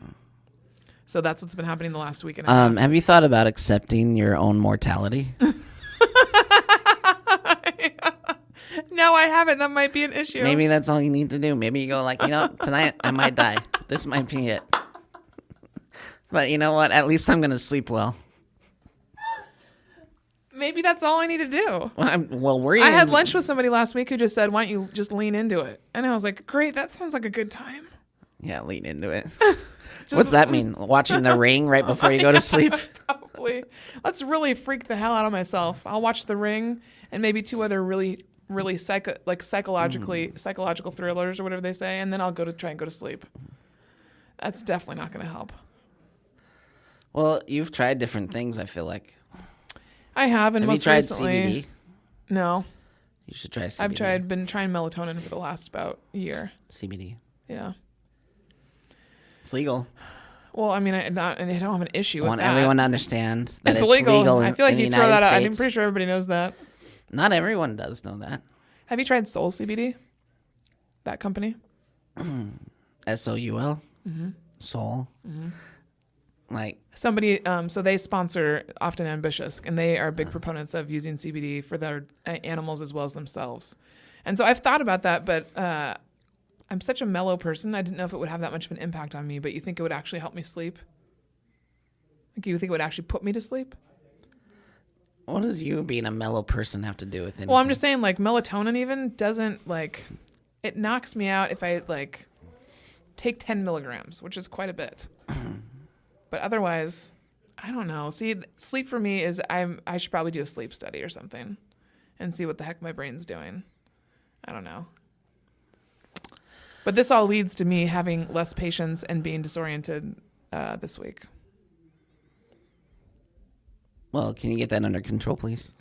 Speaker 1: So that's what's been happening the last week and a half.
Speaker 2: Have you thought about accepting your own mortality?
Speaker 1: No, I haven't. That might be an issue.
Speaker 2: Maybe that's all you need to do. Maybe you go like, tonight I might die. This might be it. But you know what? At least I'm going to sleep well.
Speaker 1: Maybe that's all I need to do.
Speaker 2: I
Speaker 1: had lunch with somebody last week who just said, why don't you just lean into it? And I was like, great, that sounds like a good time.
Speaker 2: Yeah, lean into it. What's that mean? Watching The Ring right before you go to sleep?
Speaker 1: Probably. Let's really freak the hell out of myself. I'll watch The Ring and maybe 2 other really psychological thrillers or whatever they say, and then I'll try and go to sleep. That's definitely not going to help.
Speaker 2: Well, you've tried different things, I feel like.
Speaker 1: I have, and most recently.
Speaker 2: Have you tried CBD?
Speaker 1: No.
Speaker 2: You should try CBD.
Speaker 1: I've been trying melatonin for the last about year.
Speaker 2: CBD.
Speaker 1: Yeah.
Speaker 2: It's legal.
Speaker 1: Well, I mean, I don't have an issue with that.
Speaker 2: I want everyone to understand that it's
Speaker 1: legal. I feel like you throw that out.
Speaker 2: States.
Speaker 1: I'm pretty sure everybody knows that.
Speaker 2: Not everyone does know that.
Speaker 1: Have you tried Soul CBD? That company?
Speaker 2: SOUL?
Speaker 1: Mm-hmm.
Speaker 2: Soul? Mm-hmm. Like
Speaker 1: somebody, so they sponsor Often Ambitious, and they are big proponents of using CBD for their animals as well as themselves. And so I've thought about that, but I'm such a mellow person. I didn't know if it would have that much of an impact on me, but you think it would actually help me sleep? Like, you think it would actually put me to sleep?
Speaker 2: What does you being a mellow person have to do with anything?
Speaker 1: Well, I'm just saying, like, melatonin even doesn't, like, it knocks me out if I, like, take 10 milligrams, which is quite a bit. But otherwise, I don't know. See, sleep for me is I should probably do a sleep study or something and see what the heck my brain's doing. I don't know. But this all leads to me having less patience and being disoriented this week.
Speaker 2: Well, can you get that under control, please?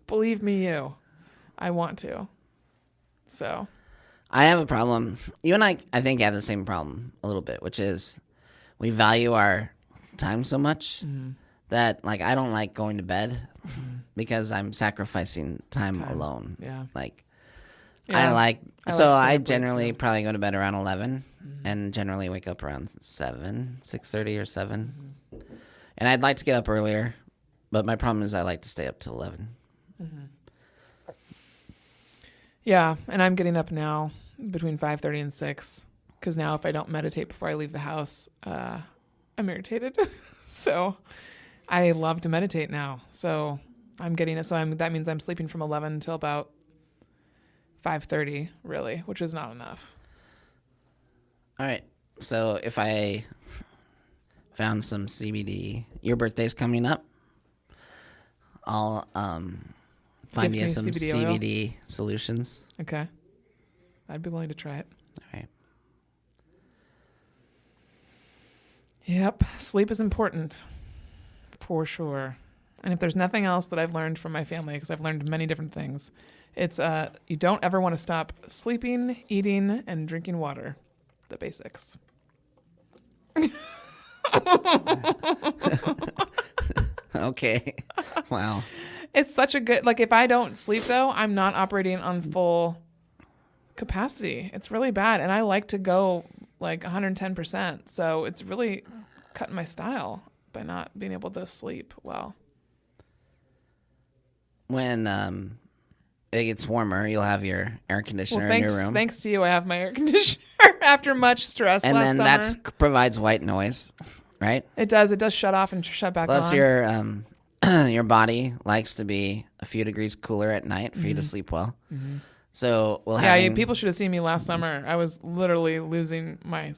Speaker 1: Believe me, I want to. So.
Speaker 2: I have a problem. You and I think, have the same problem a little bit, which is we value our time so much that, like, I don't like going to bed because I'm sacrificing time alone.
Speaker 1: Yeah.
Speaker 2: Like,
Speaker 1: Yeah.
Speaker 2: I
Speaker 1: I
Speaker 2: so
Speaker 1: like
Speaker 2: I
Speaker 1: staying up late,
Speaker 2: generally
Speaker 1: too.
Speaker 2: probably go to bed around 11 and generally wake up around 6:30 or 7. And I'd like to get up earlier, but my problem is I like to stay up till 11.
Speaker 1: Yeah, and I'm getting up now between 5:30 and 6 because now if I don't meditate before I leave the house, I'm irritated. So I love to meditate now. So I'm getting up. So that means I'm sleeping from 11 until about 5:30, really, which is not enough.
Speaker 2: All right. So if I found some CBD, your birthday's coming up, I'll find
Speaker 1: Give
Speaker 2: you
Speaker 1: me
Speaker 2: some
Speaker 1: CBD oil.
Speaker 2: CBD solutions.
Speaker 1: Okay. I'd be willing to try it.
Speaker 2: All right.
Speaker 1: Yep. Sleep is important for sure. And if there's nothing else that I've learned from my family, because I've learned many different things, it's you don't ever want to stop sleeping, eating, and drinking water. The basics.
Speaker 2: Okay. Wow.
Speaker 1: It's such a good, like if I don't sleep though, I'm not operating on full capacity. It's really bad. And I like to go like 110%. So it's really cutting my style by not being able to sleep well.
Speaker 2: When it gets warmer, you'll have your air conditioner in your room.
Speaker 1: Thanks to you, I have my air conditioner after much stress
Speaker 2: And
Speaker 1: last
Speaker 2: then
Speaker 1: summer.
Speaker 2: that provides white noise, right?
Speaker 1: It does shut off and shut back
Speaker 2: Plus
Speaker 1: on.
Speaker 2: your body likes to be a few degrees cooler at night for you to sleep well. So we'll have
Speaker 1: People should have seen me last summer. I was literally losing my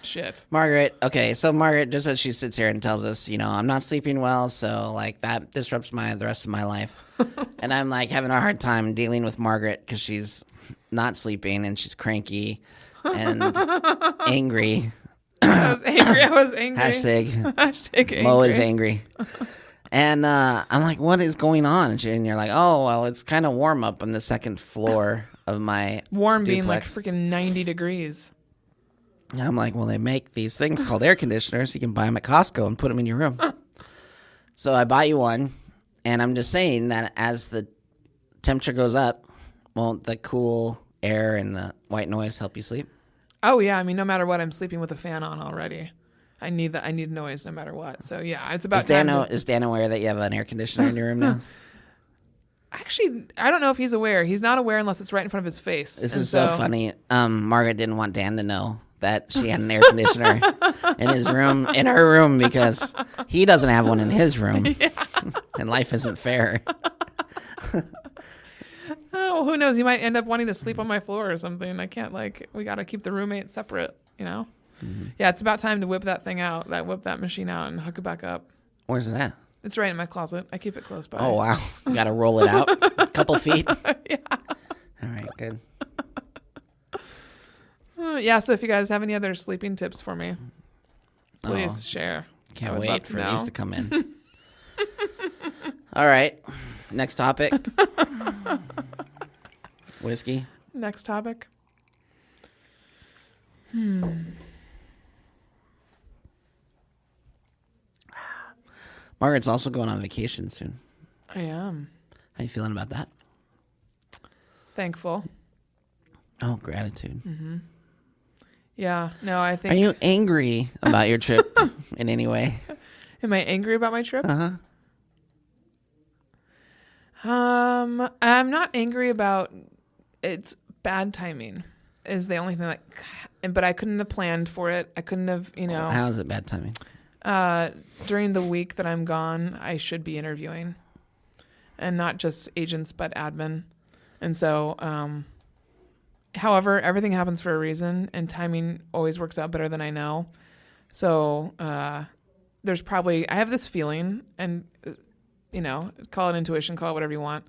Speaker 1: shit.
Speaker 2: Margaret. Okay, so Margaret, just as she sits here and tells us, I'm not sleeping well, so like that disrupts the rest of my life. And I'm like having a hard time dealing with Margaret because she's not sleeping and she's cranky and angry.
Speaker 1: I was angry.
Speaker 2: Hashtag
Speaker 1: angry.
Speaker 2: Mo is angry. And I'm like, what is going on? And you're like, oh, well, it's kind of warm up on the second floor of my
Speaker 1: Warm
Speaker 2: duplex.
Speaker 1: being like freaking 90 degrees.
Speaker 2: And I'm like, well, they make these things called air conditioners. You can buy them at Costco and put them in your room. So I bought you one. And I'm just saying that as the temperature goes up, won't the cool air and the white noise help you sleep?
Speaker 1: Oh yeah, I mean, no matter what, I'm sleeping with a fan on already. I need noise no matter what. So yeah, it's about
Speaker 2: Is Dan aware that you have an air conditioner in your room now?
Speaker 1: Actually, I don't know if he's aware. He's not aware unless it's right in front of his face.
Speaker 2: This is so funny. Margaret didn't want Dan to know that she had an air conditioner in her room, because he doesn't have one in his room. Yeah. And life isn't fair.
Speaker 1: Well, who knows? He might end up wanting to sleep on my floor or something. I can't, we got to keep the roommate separate, Mm-hmm. Yeah, it's about time to whip that machine out and hook it back up.
Speaker 2: Where's it at?
Speaker 1: It's right in my closet. I keep it close by.
Speaker 2: Oh, wow. You got to roll it out a couple feet.
Speaker 1: Yeah.
Speaker 2: All right, good.
Speaker 1: Yeah, so if you guys have any other sleeping tips for me, please share.
Speaker 2: Can't wait for these to come in. All right. Next topic. Whiskey.
Speaker 1: Next topic.
Speaker 2: Margaret's also going on vacation soon.
Speaker 1: I am.
Speaker 2: How you feeling about that?
Speaker 1: Thankful.
Speaker 2: Oh, gratitude.
Speaker 1: Mm-hmm. Yeah. No, I think.
Speaker 2: Are you angry about your trip in any way?
Speaker 1: Am I angry about my trip?
Speaker 2: Uh-huh.
Speaker 1: I'm not angry about it's bad timing is the only thing but I couldn't have planned for it. I couldn't have,
Speaker 2: How is it bad timing?
Speaker 1: During the week that I'm gone, I should be interviewing, and not just agents, but admin. And so, however, everything happens for a reason, and timing always works out better than I know. So, I have this feeling, and, call it intuition, call it whatever you want.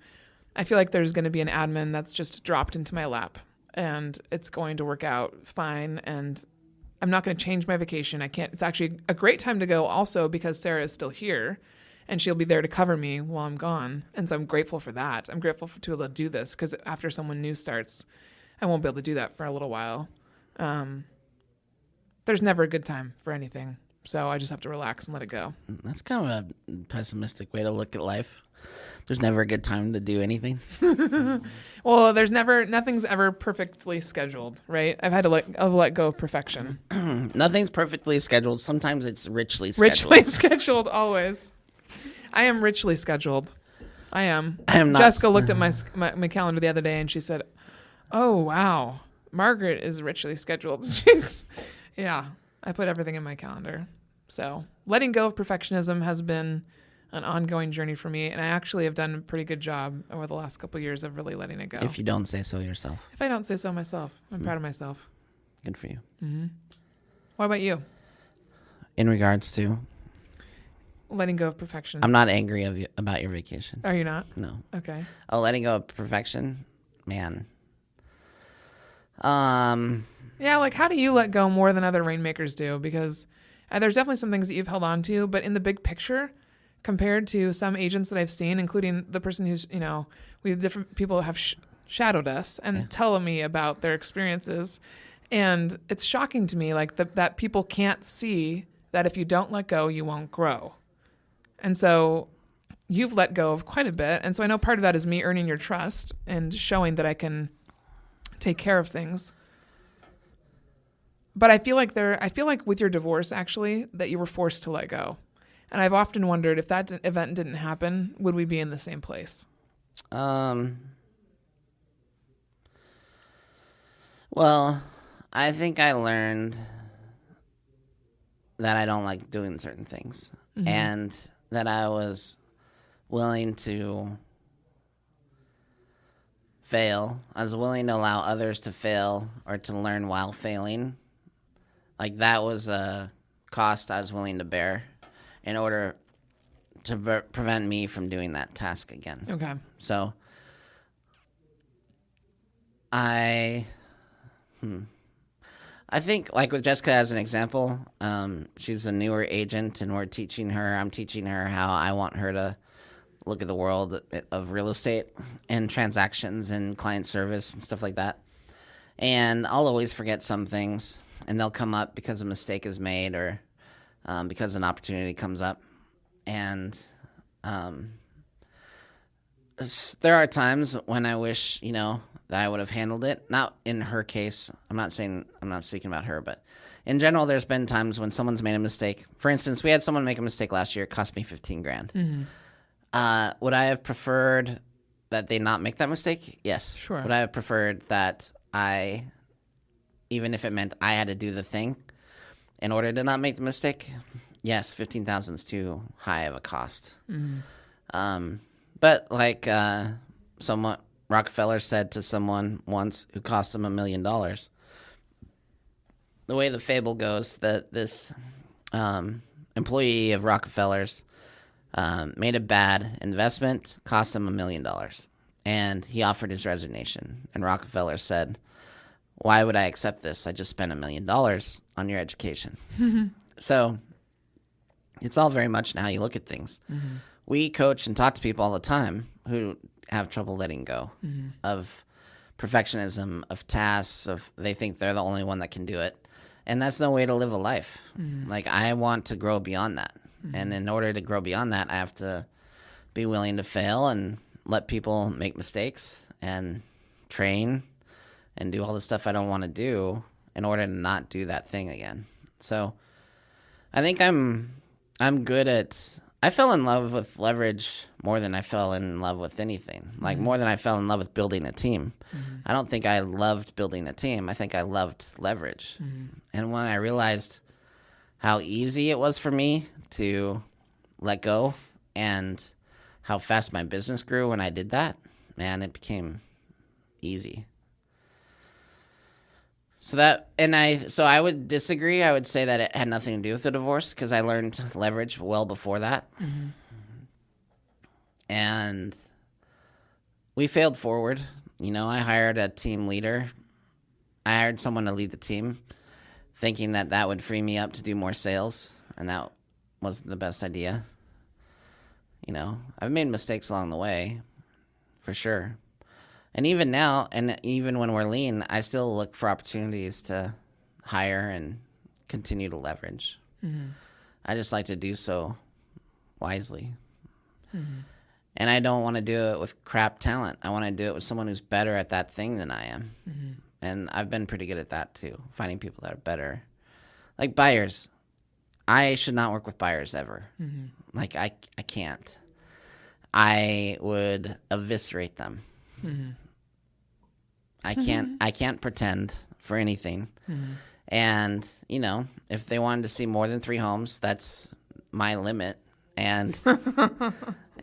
Speaker 1: I feel like there's going to be an admin that's just dropped into my lap, and it's going to work out fine. And I'm not going to change my vacation. It's actually a great time to go also because Sarah is still here and she'll be there to cover me while I'm gone. And so I'm grateful for that. I'm grateful to be able to do this because after someone new starts, I won't be able to do that for a little while. There's never a good time for anything. So I just have to relax and let it go.
Speaker 2: That's kind of a pessimistic way to look at life. There's never a good time to do anything.
Speaker 1: Well, nothing's ever perfectly scheduled, right? I've had to let go of perfection.
Speaker 2: Nothing's perfectly scheduled. Sometimes it's richly scheduled.
Speaker 1: Richly scheduled, always. I am richly scheduled. I am not. Jessica looked at my calendar the other day and she said, "Oh, wow. Margaret is richly scheduled." Yeah, I put everything in my calendar. So letting go of perfectionism has been an ongoing journey for me, and I actually have done a pretty good job over the last couple of years of really letting it go.
Speaker 2: If you don't say so yourself.
Speaker 1: If I don't say so myself, I'm proud of myself.
Speaker 2: Good for you.
Speaker 1: Mm-hmm. What about you?
Speaker 2: In regards to?
Speaker 1: Letting go of perfection.
Speaker 2: I'm not angry about your vacation.
Speaker 1: Are you not?
Speaker 2: No.
Speaker 1: Okay.
Speaker 2: Oh, letting go of perfection? Man.
Speaker 1: Yeah, like how do you let go more than other rainmakers do? Because there's definitely some things that you've held on to, but in the big picture, compared to some agents that I've seen, including the person who's, we have different people have shadowed us and telling me about their experiences. And it's shocking to me, like that people can't see that if you don't let go, you won't grow. And so you've let go of quite a bit. And so I know part of that is me earning your trust and showing that I can take care of things. But I feel like with your divorce, actually, that you were forced to let go. And I've often wondered if that event didn't happen, would we be in the same place?
Speaker 2: Well, I think I learned that I don't like doing certain things, and that I was willing to fail. I was willing to allow others to fail or to learn while failing. Like that was a cost I was willing to bear in order to prevent me from doing that task again.
Speaker 1: Okay.
Speaker 2: So I think, like with Jessica as an example, she's a newer agent, and I'm teaching her how I want her to look at the world of real estate and transactions and client service and stuff like that. And I'll always forget some things, and they'll come up because a mistake is made or because an opportunity comes up. And there are times when I wish, that I would have handled it. Not in her case. I'm not speaking about her, but in general, there's been times when someone's made a mistake. For instance, we had someone make a mistake last year. It cost me $15,000. Mm-hmm. Would I have preferred that they not make that mistake? Yes.
Speaker 1: Sure.
Speaker 2: Would I have preferred that even if it meant I had to do the thing in order to not make the mistake? Yes, $15,000 is too high of a cost. Mm-hmm. But like someone Rockefeller said to someone once who cost him $1 million, the way the fable goes that this employee of Rockefeller's made a bad investment, cost him $1 million, and he offered his resignation. And Rockefeller said, "Why would I accept this? I just spent $1 million on your education." So it's all very much in how you look at things. Mm-hmm. We coach and talk to people all the time who have trouble letting go of perfectionism, of tasks, of they think they're the only one that can do it. And that's no way to live a life. Mm-hmm. Like, I want to grow beyond that. Mm-hmm. And in order to grow beyond that, I have to be willing to fail and let people make mistakes and train and do all the stuff I don't want to do in order to not do that thing again. So I think I'm good at... I fell in love with leverage more than I fell in love with anything. Like, more than I fell in love with building a team. Mm-hmm. I don't think I loved building a team. I think I loved leverage. Mm-hmm. And when I realized how easy it was for me to let go and how fast my business grew when I did that, man, it became easy. So I would disagree. I would say that it had nothing to do with the divorce because I learned leverage well before that. Mm-hmm. And we failed forward. I hired a team leader. I hired someone to lead the team thinking that would free me up to do more sales. And that wasn't the best idea. I've made mistakes along the way, for sure. And even now, and even when we're lean, I still look for opportunities to hire and continue to leverage. Mm-hmm. I just like to do so wisely. And I don't want to do it with crap talent. I want to do it with someone who's better at that thing than I am. And I've been pretty good at that too, finding people that are better. Like buyers. I should not work with buyers ever. Like I can't. I would eviscerate them. I can't pretend for anything. And, you know, if they wanted to see more than 3 homes, that's my limit. And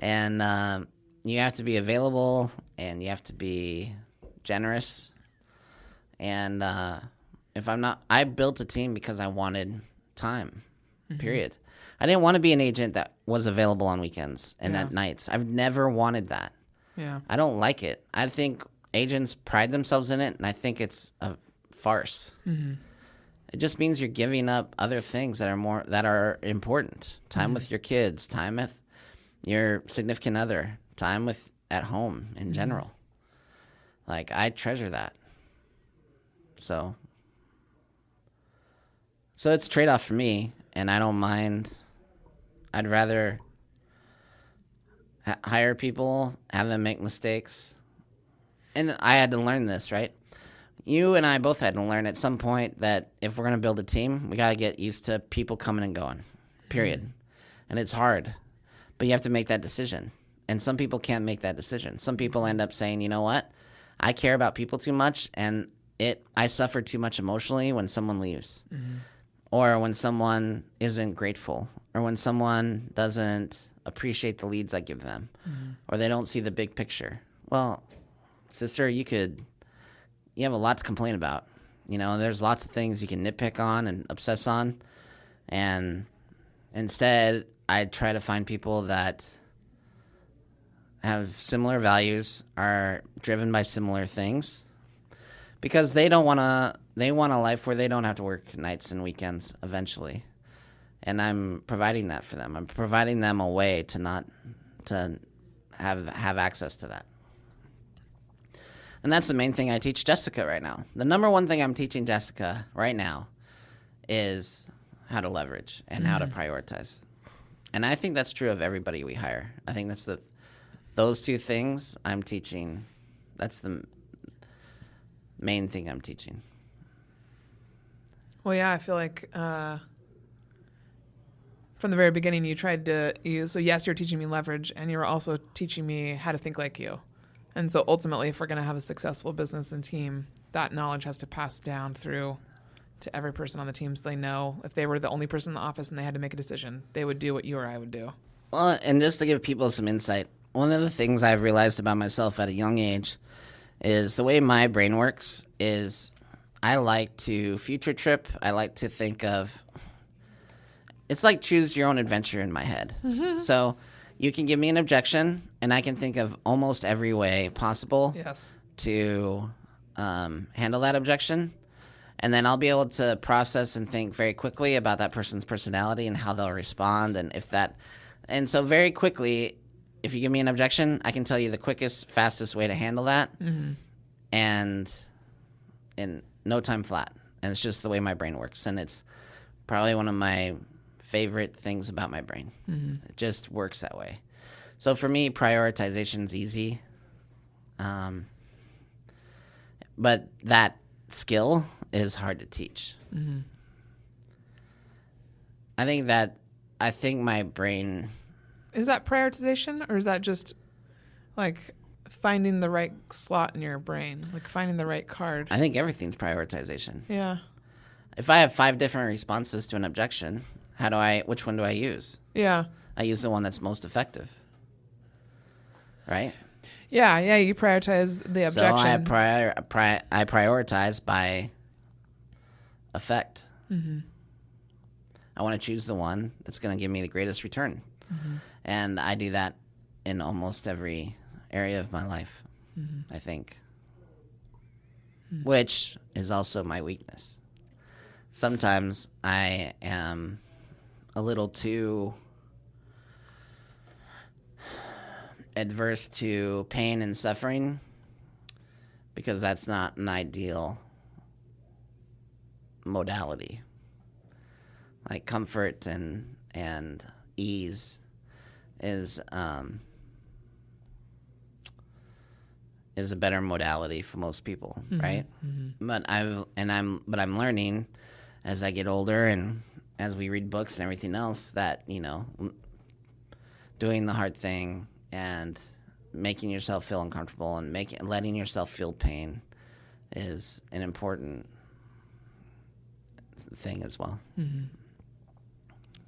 Speaker 2: and you have to be available, and you have to be generous. And if I'm not, I built a team because I wanted time, period. I didn't want to be an agent that was available on weekends and at nights. I've never wanted that.
Speaker 1: Yeah.
Speaker 2: I don't like it. I think agents pride themselves in it, and I think it's a farce. It just means you're giving up other things that are important. Time with your kids, time with your significant other, time with at home in general. Like, I treasure that. So it's a trade-off for me, and I don't mind. I'd rather hire people, have them make mistakes. And I had to learn this, right? You and I both had to learn at some point that if we're going to build a team, we got to get used to people coming and going, period. And it's hard, but you have to make that decision. And some people can't make that decision. Some people end up saying, you know what? I care about people too much, and I suffer too much emotionally when someone leaves, or when someone isn't grateful, or when someone doesn't appreciate the leads I give them, or they don't see the big picture. Well, sister, you have a lot to complain about. You know, there's lots of things you can nitpick on and obsess on. And instead, I try to find people that have similar values, are driven by similar things, because they want a life where they don't have to work nights and weekends eventually. And I'm providing that for them. I'm providing them a way to have access to that. And that's the main thing I teach Jessica right now. The number one thing I'm teaching Jessica right now is how to leverage and how to prioritize. And I think that's true of everybody we hire. I think that's those 2 things I'm teaching. That's the main thing I'm teaching.
Speaker 1: Well, yeah, I feel like from the very beginning you tried to so yes, you're teaching me leverage, and you're also teaching me how to think like you. And so ultimately, if we're going to have a successful business and team, that knowledge has to pass down through to every person on the team, so they know if they were the only person in the office and they had to make a decision, they would do what you or I would do.
Speaker 2: Well, and just to give people some insight, one of the things I've realized about myself at a young age is the way my brain works is I like to future trip. I like to think of, it's like choose your own adventure in my head. So you can give me an objection, and I can think of almost every way possible to handle that objection. And then I'll be able to process and think very quickly about that person's personality and how they'll respond. And so very quickly, if you give me an objection, I can tell you the quickest, fastest way to handle that. And in no time flat. And it's just the way my brain works. And it's probably one of my favorite things about my brain. It just works that way. So for me, prioritization's easy. But that skill is hard to teach. I think my brain...
Speaker 1: Is that prioritization, or is that just like finding the right slot in your brain, like finding the right card?
Speaker 2: I think everything's prioritization.
Speaker 1: Yeah.
Speaker 2: If I have 5 different responses to an objection, which one do I use?
Speaker 1: Yeah.
Speaker 2: I use the one that's most effective. Right?
Speaker 1: Yeah, you prioritize the objection.
Speaker 2: So I prioritize by effect. I want to choose the one that's going to give me the greatest return. And I do that in almost every area of my life, I think, which is also my weakness. Sometimes I am a little too adverse to pain and suffering because that's not an ideal modality. Like comfort and and ease is a better modality for most people, right? But I'm learning as I get older and as we read books and everything else that, doing the hard thing and making yourself feel uncomfortable and letting yourself feel pain is an important thing as well.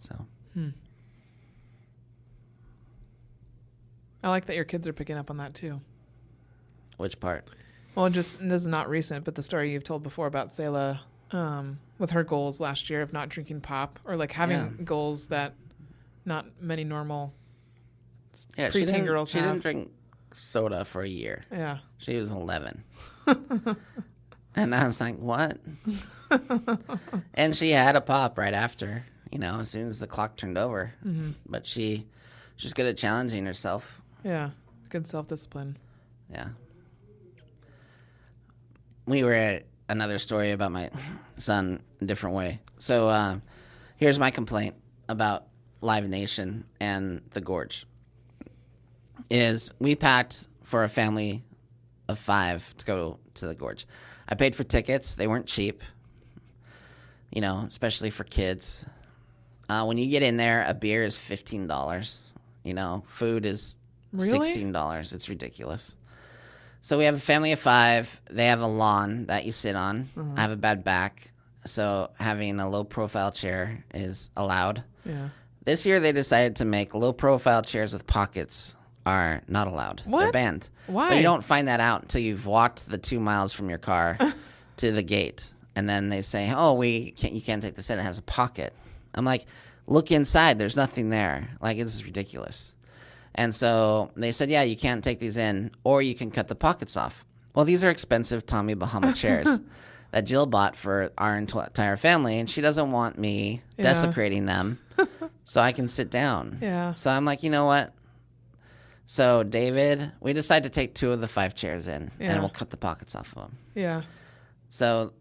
Speaker 2: So
Speaker 1: I like that your kids are picking up on that too.
Speaker 2: Which part?
Speaker 1: Well, this is not recent, but the story you've told before about Selah with her goals last year of not drinking pop, or like having goals that not many normal preteen girls have.
Speaker 2: She didn't drink soda for a year.
Speaker 1: Yeah.
Speaker 2: She was 11. And I was like, what? And she had a pop right after, as soon as the clock turned over. But she's good at challenging herself.
Speaker 1: Yeah. Good self-discipline.
Speaker 2: Yeah. We were at another story about my son a different way. So here's my complaint about Live Nation and the Gorge. Is we packed for a family of 5 to go to the Gorge. I paid for tickets. They weren't cheap, especially for kids. When you get in there, a beer is $15. Food is $16. It's ridiculous. So we have a family of 5. They have a lawn that you sit on. I have a bad back, so having a low-profile chair is allowed. Yeah. This year they decided to make low-profile chairs with pockets are not allowed.
Speaker 1: What?
Speaker 2: They're banned.
Speaker 1: Why?
Speaker 2: But you don't find that out until you've walked the 2 miles from your car to the gate. And then they say, you can't take this in. It has a pocket. I'm like, look inside. There's nothing there. Like, this is ridiculous. And so they said, yeah, you can't take these in, or you can cut the pockets off. Well, these are expensive Tommy Bahama chairs that Jill bought for our entire family, and she doesn't want me desecrating them so I can sit down.
Speaker 1: Yeah.
Speaker 2: So I'm like, you know what? So, David, we decided to take 2 of the 5 chairs in, and we'll cut the pockets off of them.
Speaker 1: Yeah.
Speaker 2: So,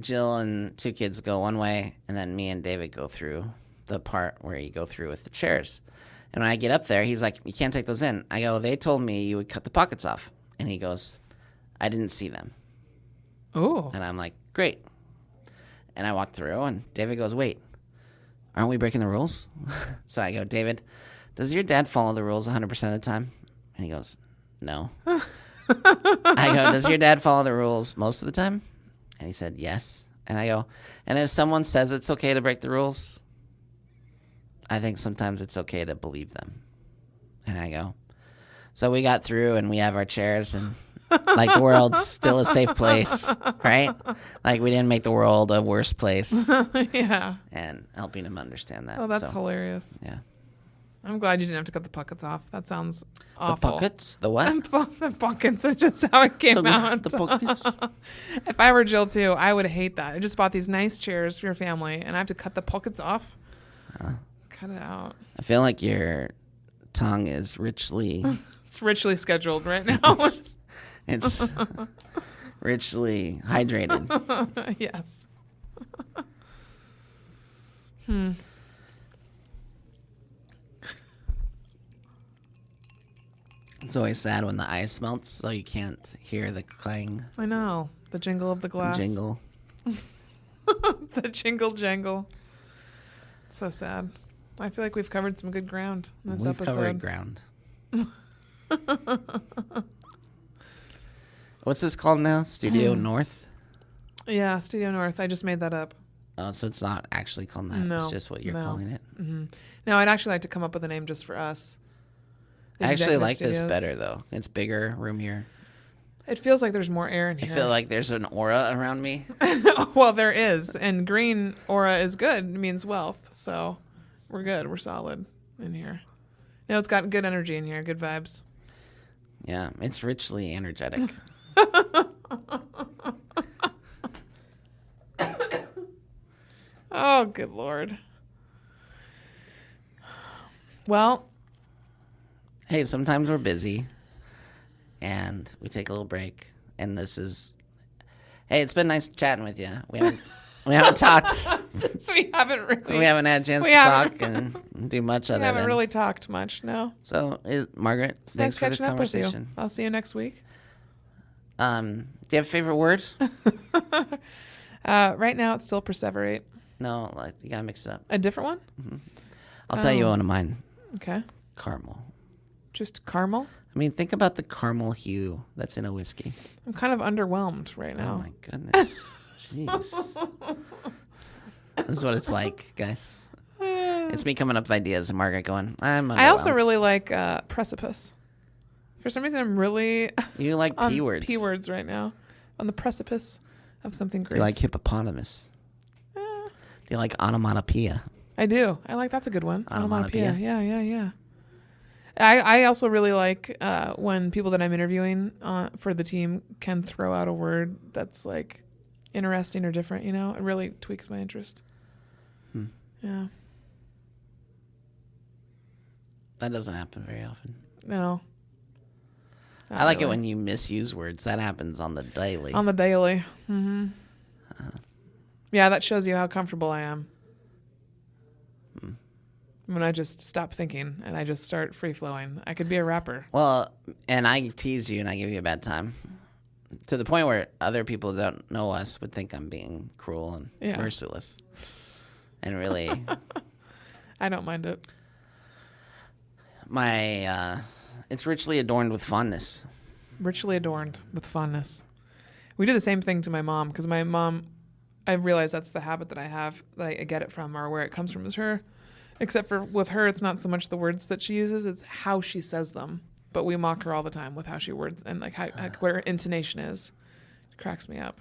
Speaker 2: Jill and 2 kids go one way, and then me and David go through the part where you go through with the chairs. And when I get up there, he's like, you can't take those in. I go, they told me you would cut the pockets off. And he goes, I didn't see them.
Speaker 1: Oh.
Speaker 2: And I'm like, great. And I walk through, and David goes, wait, aren't we breaking the rules? So I go, David, does your dad follow the rules 100% of the time? And he goes, no. I go, does your dad follow the rules most of the time? And he said, yes. And I go, and if someone says it's okay to break the rules, I think sometimes it's okay to believe them. And I go, so we got through and we have our chairs and like the world's still a safe place, right? Like we didn't make the world a worse place.
Speaker 1: Yeah.
Speaker 2: And helping him understand that.
Speaker 1: Oh, that's hilarious.
Speaker 2: Yeah.
Speaker 1: I'm glad you didn't have to cut the pockets off. That sounds awful.
Speaker 2: The pockets? The what?
Speaker 1: The pockets. That's just how it came out.
Speaker 2: The pockets?
Speaker 1: If I were Jill too, I would hate that. I just bought these nice chairs for your family, and I have to cut the pockets off. Cut it out.
Speaker 2: I feel like your tongue is richly...
Speaker 1: It's richly scheduled right now.
Speaker 2: It's richly hydrated.
Speaker 1: Yes.
Speaker 2: It's always sad when the ice melts, so you can't hear the clang.
Speaker 1: I know. The jingle of the glass.
Speaker 2: Jingle.
Speaker 1: The jingle jangle. It's so sad. I feel like we've covered some good ground in this episode.
Speaker 2: We've covered ground. What's this called now? Studio North?
Speaker 1: Yeah, Studio North. I just made that up.
Speaker 2: Oh, so it's not actually called that.
Speaker 1: No,
Speaker 2: it's just what you're calling it.
Speaker 1: Mm-hmm. No, I'd actually like to come up with a name just for us.
Speaker 2: I actually like this better, though. It's bigger, roomier.
Speaker 1: It feels like there's more air in here.
Speaker 2: I feel like there's an aura around me.
Speaker 1: Well, there is. And green aura is good. It means wealth. So we're good. We're solid in here. You know, it's got good energy in here. Good vibes.
Speaker 2: Yeah, it's richly energetic.
Speaker 1: Oh, good Lord. Well.
Speaker 2: Hey, sometimes we're busy. And we take a little break. And this is... Hey, it's been nice chatting with you. We haven't talked...
Speaker 1: Since we haven't
Speaker 2: had a chance to talk and do much other than.
Speaker 1: We haven't really talked much, no.
Speaker 2: So, Margaret, thanks for this conversation.
Speaker 1: I'll see you next week.
Speaker 2: Do you have a favorite word?
Speaker 1: Right now, it's still perseverate.
Speaker 2: No, you gotta mix it up.
Speaker 1: A different one?
Speaker 2: Mm-hmm. I'll tell you one of mine.
Speaker 1: Okay.
Speaker 2: Caramel.
Speaker 1: Just caramel?
Speaker 2: I mean, think about the caramel hue that's in a whiskey.
Speaker 1: I'm kind of underwhelmed right now.
Speaker 2: Oh, my goodness. Jeez. This is what it's like, guys. It's me coming up with ideas and Margaret going, I'm underwhelmed.
Speaker 1: I also really like precipice. For some reason, I'm really
Speaker 2: You like P-words.
Speaker 1: P-words right now. On the precipice of something great.
Speaker 2: You like hippopotamus. Do you like onomatopoeia?
Speaker 1: I do. I like that's a good one.
Speaker 2: Onomatopoeia.
Speaker 1: Yeah. I also really like when people that I'm interviewing for the team can throw out a word that's like interesting or different, you know? It really tweaks my interest. Yeah.
Speaker 2: That doesn't happen very often.
Speaker 1: No.
Speaker 2: I like it when you misuse words. That happens on the daily.
Speaker 1: On the daily. Mm-hmm. Yeah, that shows you how comfortable I am. When I just stop thinking and I just start free-flowing. I could be a rapper.
Speaker 2: Well, and I tease you and I give you a bad time. To the point where other people who don't know us would think I'm being cruel and merciless. And really...
Speaker 1: I don't mind it.
Speaker 2: It's richly adorned with fondness.
Speaker 1: Richly adorned with fondness. We do the same thing to my mom, because my mom, I realize that's the habit that I have, that I get it from, or where it comes from is her. Except for with her, it's not so much the words that she uses, it's how she says them. But we mock her all the time with how she words and like what her intonation is. It cracks me up.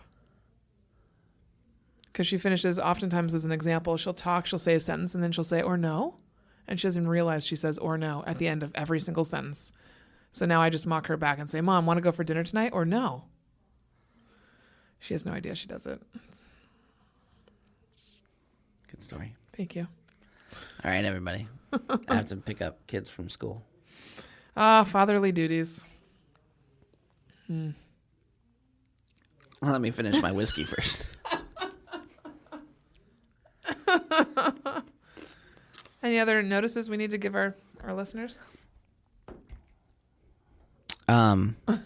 Speaker 1: Because she finishes, oftentimes as an example, she'll say a sentence and then she'll say, or no. And she doesn't realize she says or no at the end of every single sentence. So now I just mock her back and say, Mom, want to go for dinner tonight or no? She has no idea she does it.
Speaker 2: Good story.
Speaker 1: Thank you.
Speaker 2: All right, everybody. I have to pick up kids from school.
Speaker 1: Fatherly duties.
Speaker 2: Well, let me finish my whiskey first.
Speaker 1: Any other notices we need to give our listeners?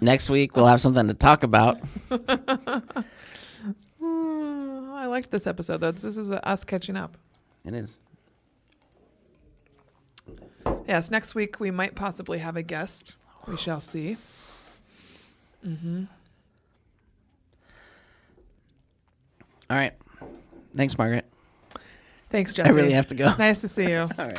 Speaker 2: Next week, we'll have something to talk about.
Speaker 1: I liked this episode, though. This is us catching up.
Speaker 2: It is.
Speaker 1: Yes, next week we might possibly have a guest. We shall see. Mm-hmm.
Speaker 2: All right. Thanks, Margaret.
Speaker 1: Thanks, Jesse.
Speaker 2: I really have to go.
Speaker 1: Nice to see you.
Speaker 2: All right.